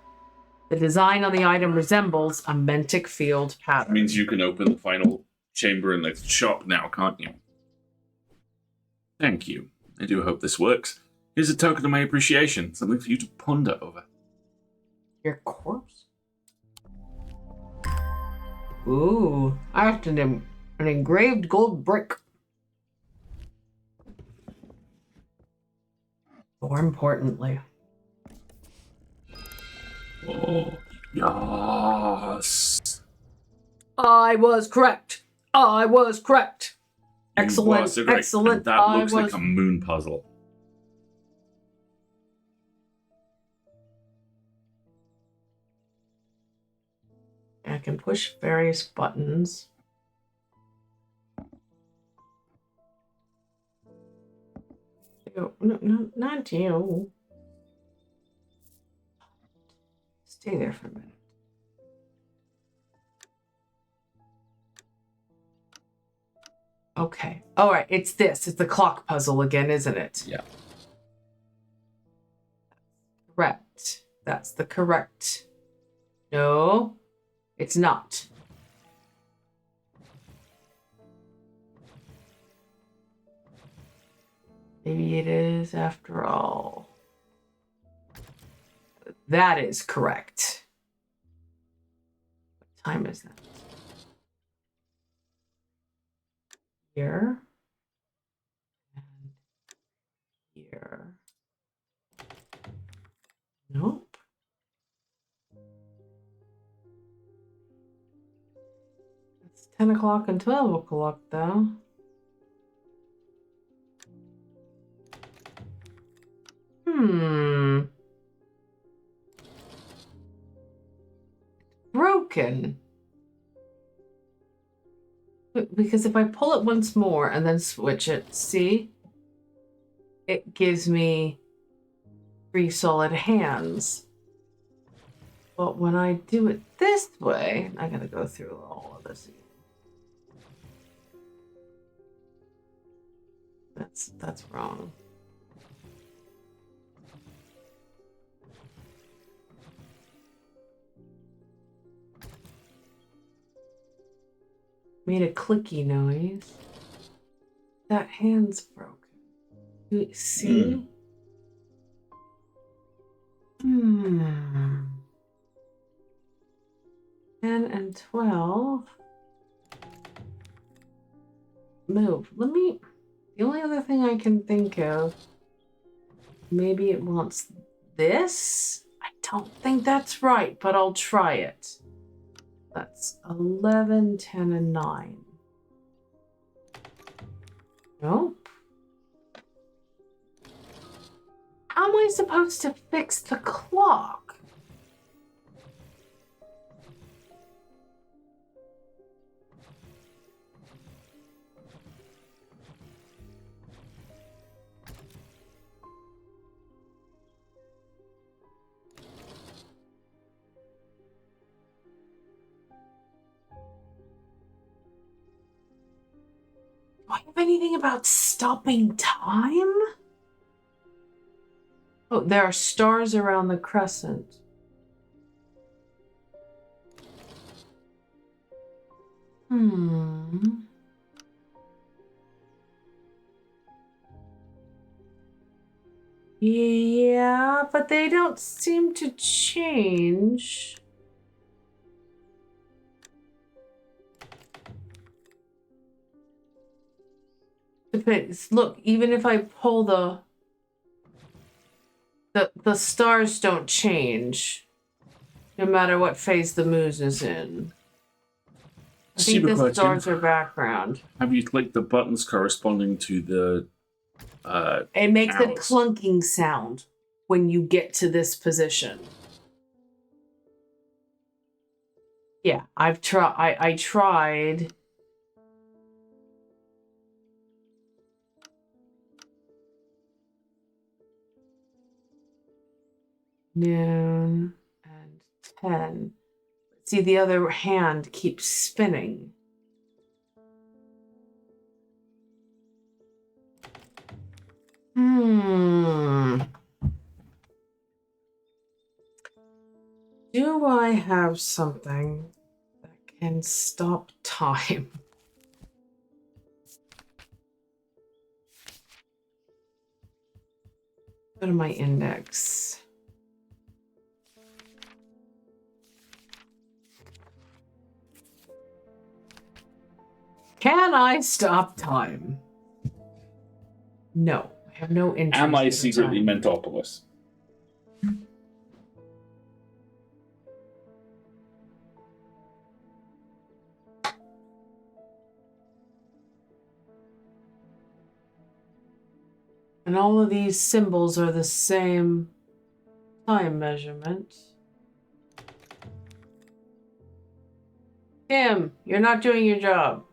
The design on the item resembles a mentic field pattern. That means you can open the final chamber in the shop now, can't you? Thank you. I do hope this works. Here's a token of my appreciation. Something for you to ponder over. Your corpse? Ooh, I have an engraved gold brick. More importantly. Oh, yes. I was correct. I was correct. Excellent. So great. Excellent. And that looks like a moon puzzle. I can push various buttons. No, not you. Stay there for a minute. Okay. All right. It's this. It's the clock puzzle again, isn't it? Yeah. That's the correct. No, it's not. Maybe it is after all. That is correct. What time is that? Here. And here. Nope. It's 10 o'clock and 12 o'clock though. Broken. Because if I pull it once more and then switch it, see? It gives me 3 solid hands. But when I do it this way, I gotta go through all of this again. That's wrong. Made a clicky noise. That hand's broken. You see? 10 and 12. Move. The only other thing I can think of, maybe it wants this? I don't think that's right, but I'll try it. That's 11, 10, and 9. Nope. How am I supposed to fix the clock? Do I have anything about stopping time? Oh, there are stars around the crescent. Yeah, but they don't seem to change. Depends. Look, even if I pull the stars don't change, no matter what phase the moon is in. I think the stars are background. Have you clicked the buttons corresponding to the it makes hours? a clunking sound when you get to this position. Yeah, I tried. Noon and 10. See, the other hand keeps spinning. Do I have something that can stop time? Go to my index. Can I stop time? No, I have no interest. Am I secretly Mentopolis? And all of these symbols are the same time measurement. Tim, you're not doing your job.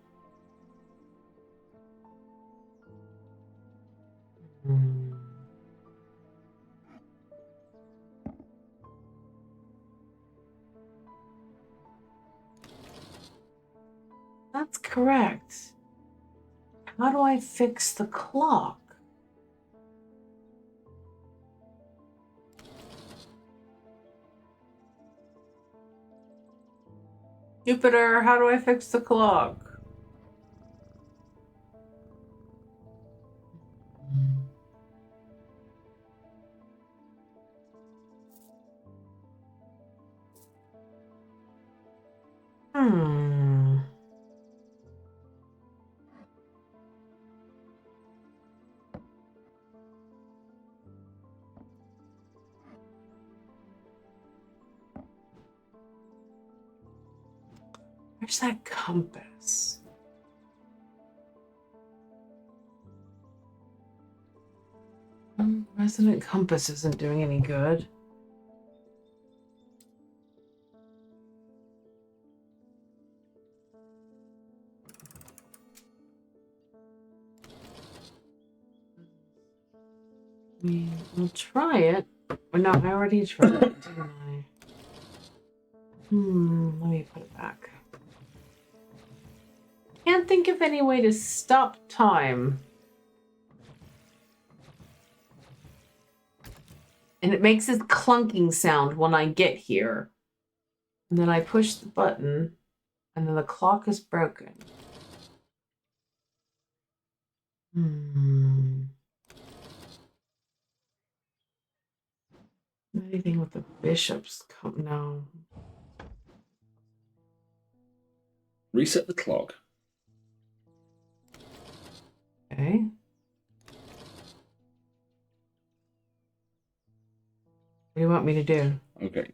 That's correct. How do I fix the clock? Jupiter, how do I fix the clock? Hmm. Where's that compass? Resident compass isn't doing any good. We'll try it. Well, no, I already tried it, didn't I? Let me put it back. Can't think of any way to stop time. And it makes this clunking sound when I get here. And then I push the button, and then the clock is broken. Anything with the bishops? No. Reset the clock. Okay. What do you want me to do? Okay,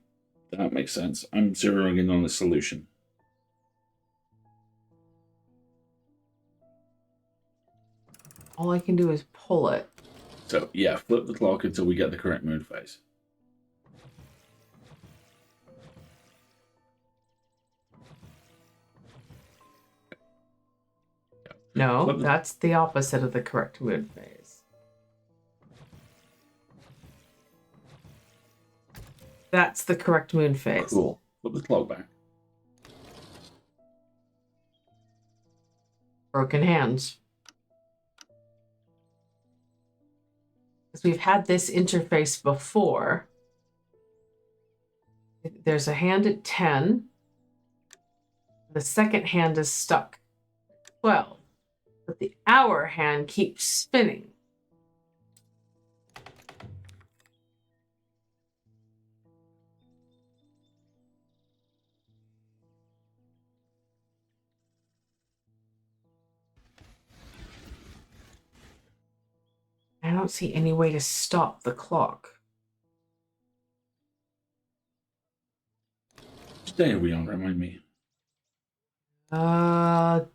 that makes sense. I'm zeroing in on the solution. All I can do is pull it. So, yeah, flip the clock until we get the correct moon phase. No, that's the opposite of the correct moon phase. That's the correct moon phase. Cool. Flip the clock back. Broken hands. Because we've had this interface before. There's a hand at 10. The second hand is stuck at 12. But the hour hand keeps spinning. I don't see any way to stop the clock. Which day are we on? Remind me.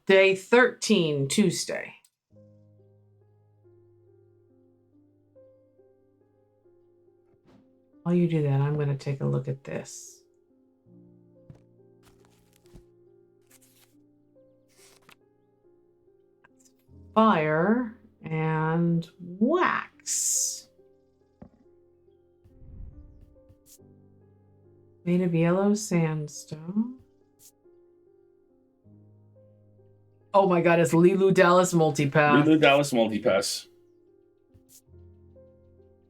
Day 13, Tuesday. While you do that, I'm going to take a look at this. Fire and wax. Made of yellow sandstone. Oh my god, it's Lilu Dallas Multipath. Lilu Dallas Multipass.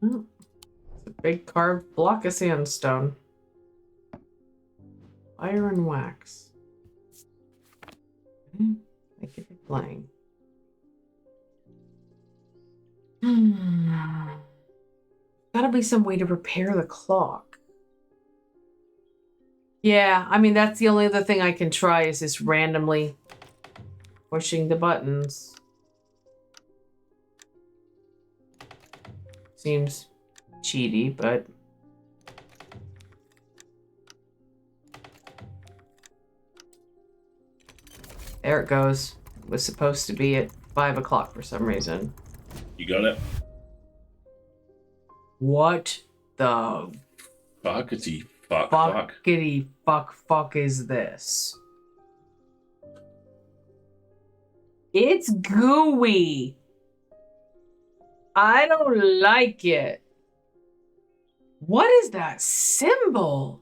Oh, it's a big carved block of sandstone. Fire and wax. Thank you for playing. Gotta be some way to repair the clock. Yeah, I mean, that's the only other thing I can try is just randomly pushing the buttons. Seems cheaty, but... There it goes. It was supposed to be at 5 o'clock for some reason. You got it? What the... Fuckity fuck. Fuckity fuck is this? It's gooey. I don't like it. What is that symbol?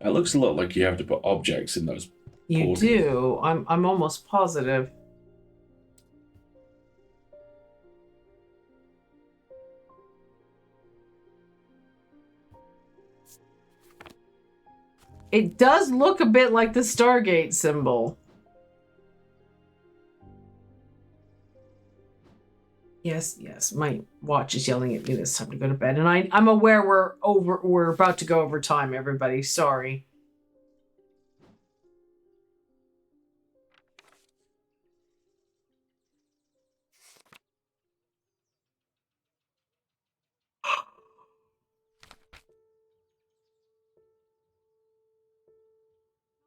It looks a lot like you have to put objects in those. You portals. do. I'm almost positive. It does look a bit like the Stargate symbol. Yes, yes. My watch is yelling at me that it's time to go to bed, and I'm aware we're about to go over time, everybody. Sorry.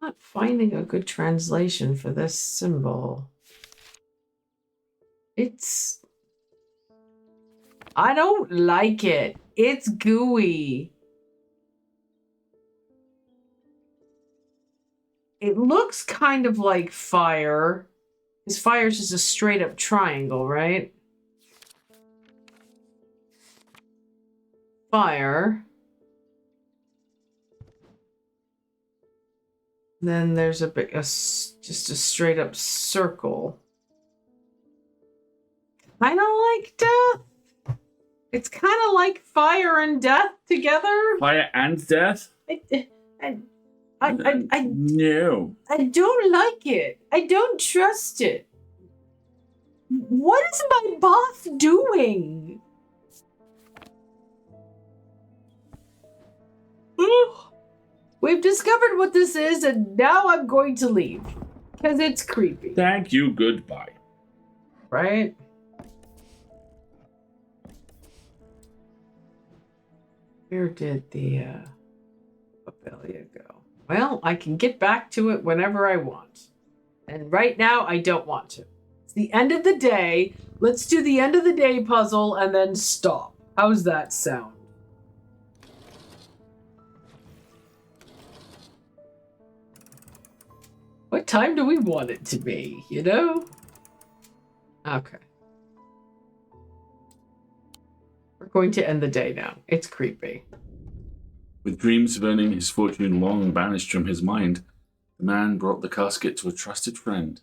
Not finding a good translation for this symbol. I don't like it. It's gooey. It looks kind of like fire. Because fire is just a straight up triangle, right? Fire. Then there's just a straight up circle. Kind of like death. It's kind of like fire and death together. Fire and death? No. I don't like it. I don't trust it. What is my boss doing? We've discovered what this is, and now I'm going to leave. Because it's creepy. Thank you, goodbye. Right? Where did the Papelia go? Well, I can get back to it whenever I want. And right now, I don't want to. It's the end of the day. Let's do the end of the day puzzle and then stop. How's that sound? What time do we want it to be, you know? Okay. We're going to end the day now. It's creepy. With dreams of earning his fortune long banished from his mind, the man brought the casket to a trusted friend,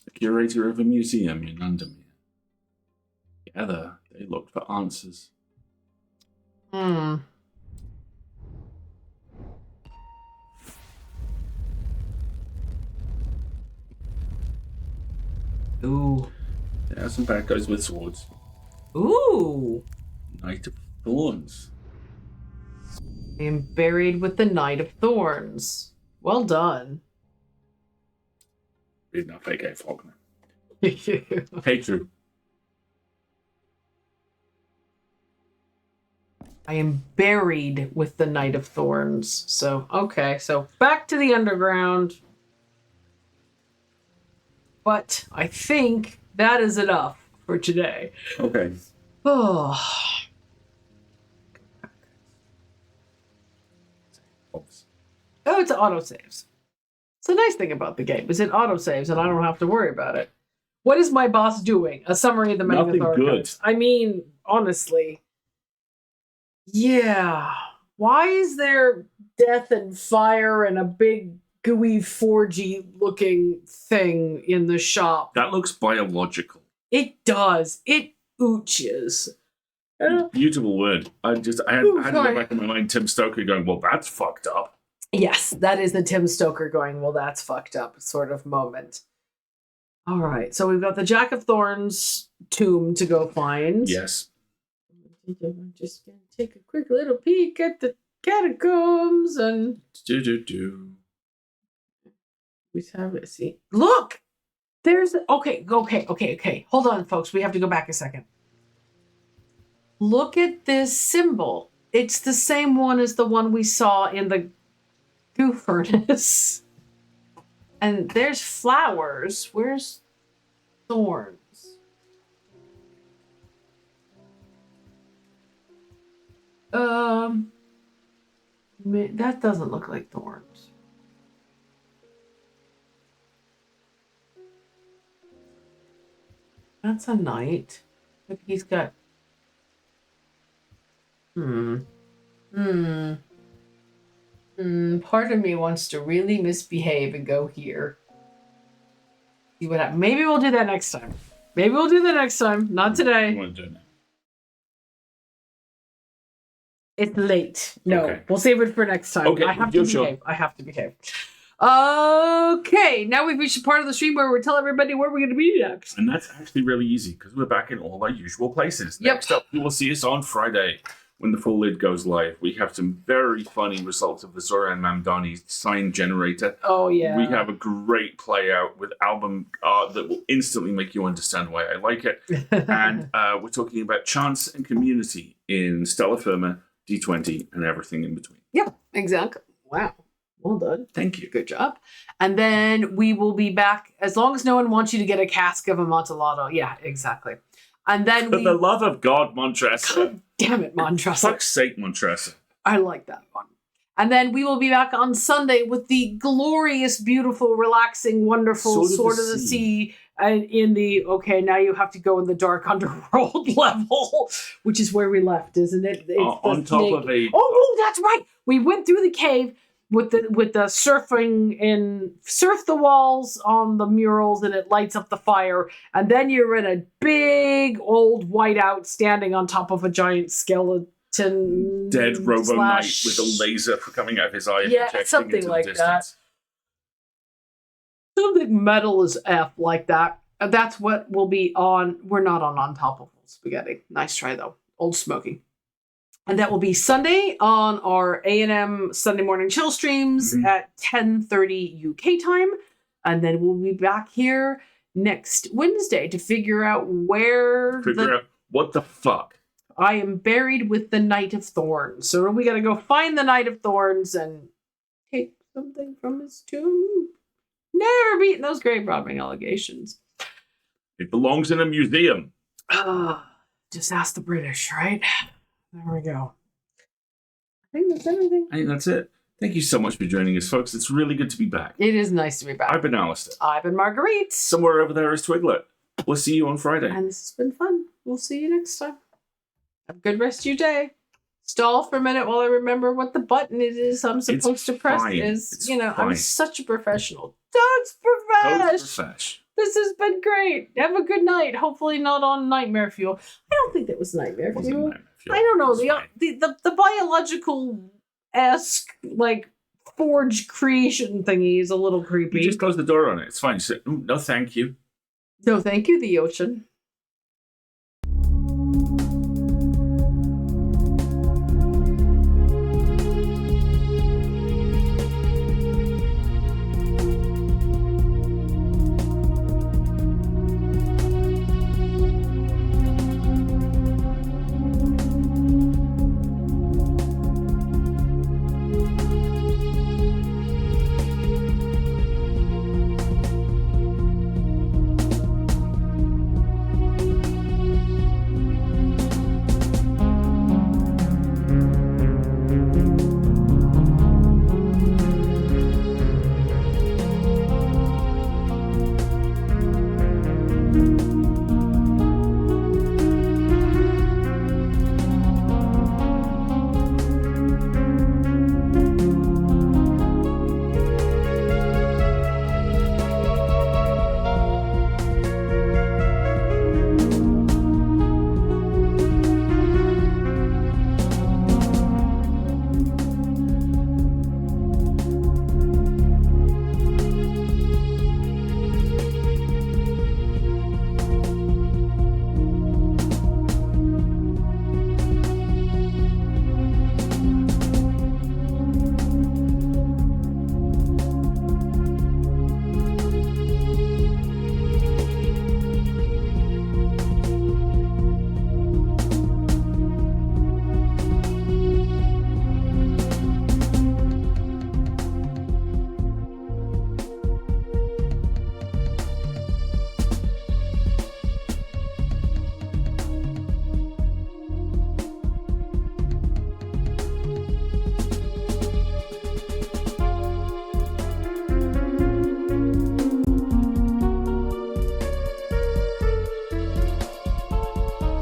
the curator of a museum in Undermere. Together, they looked for answers. Ooh. There are some bad guys with swords. Ooh. Knight of Thorns. I am buried with the Knight of Thorns. Well done. Read enough AK Faulkner. Hey, Drew. I am buried with the Knight of Thorns. So, okay. So, back to the underground. But I think that is enough for today. Okay. Oh. Oh, it's autosaves. It's a nice thing about the game is it autosaves and I don't have to worry about it. What is my boss doing? A summary of the many Nothing good. I mean, honestly. Yeah. Why is there death and fire and a big gooey 4G looking thing in the shop? That looks biological. It does. It ooches. Beautiful word. I had to go back in my mind Tim Stoker going, well, that's fucked up. Yes, that is the Tim Stoker going, well, that's fucked up sort of moment. All right, so we've got the Jack of Thorns tomb to go find. Yes. I'm just going to take a quick little peek at the catacombs and... We have it. See, look! There's... Okay. Hold on, folks. We have to go back a second. Look at this symbol. It's the same one as the one we saw in the goo furnace. And there's flowers. Where's thorns? That doesn't look like thorns. That's a knight. Look, he's got... Part of me wants to really misbehave and go here. See what happens. Maybe we'll do that next time. Not today. You want to do it now? It's late. No, Okay. we'll save it for next time. Okay, I have to behave. I have to behave. Okay, now we've reached a part of the stream where we tell everybody where we're going to be next. And that's actually really easy because we're back in all our usual places. Yep. Next up, you will see us on Friday when the full lid goes live. We have some very funny results of the Zoran Mamdani sign generator. Oh, yeah. We have a great play out with album art that will instantly make you understand why I like it. And we're talking about chance and community in Stella Firma, D20, and everything in between. Yep, exactly. Wow. Well done. Thank you. Good job. And then we will be back as long as no one wants you to get a cask of Amontillado. Yeah, exactly. And then For the love of God, Montressa. God damn it, Montressa. Fuck's sake, Montressa. I like that one. And then we will be back on Sunday with the glorious, beautiful, relaxing, wonderful Sword of the Sea. And in the, okay, now you have to go in the dark underworld level, which is where we left, isn't it? It's on top of a... Oh, that's right. We went through the cave with the surfing and surf the walls on the murals and it lights up the fire. And then you're in a big old whiteout standing on top of a giant skeleton. Dead Robo Knight with a laser coming out of his eye. Yeah, something like that. Something metal as F like that. That's what will be on. We're not on top of spaghetti. Nice try though. Old Smoky. And that will be Sunday on our A&M Sunday morning chill streams at 10:30 UK time. And then we'll be back here next Wednesday to figure out what the fuck. I am buried with the Knight of Thorns. So we got to go find the Knight of Thorns and take something from his tomb. Never beaten those grave robbing allegations. It belongs in a museum. Just ask the British, right? There we go. I think that's everything. I think that's it. Thank you so much for joining us, folks. It's really good to be back. It is nice to be back. I've been Alistair. I've been Marguerite. Somewhere over there is Twiglet. We'll see you on Friday. And this has been fun. We'll see you next time. Have a good rest of your day. Stall for a minute while I remember what the button it is I'm supposed to press. I'm such a professional. Toad's profesh. This has been great. Have a good night. Hopefully not on nightmare fuel. I don't think that was nightmare fuel. I don't know. The biological-esque, like, forge creation thingy is a little creepy. You just close the door on it. It's fine. No, thank you. No, thank you, the ocean.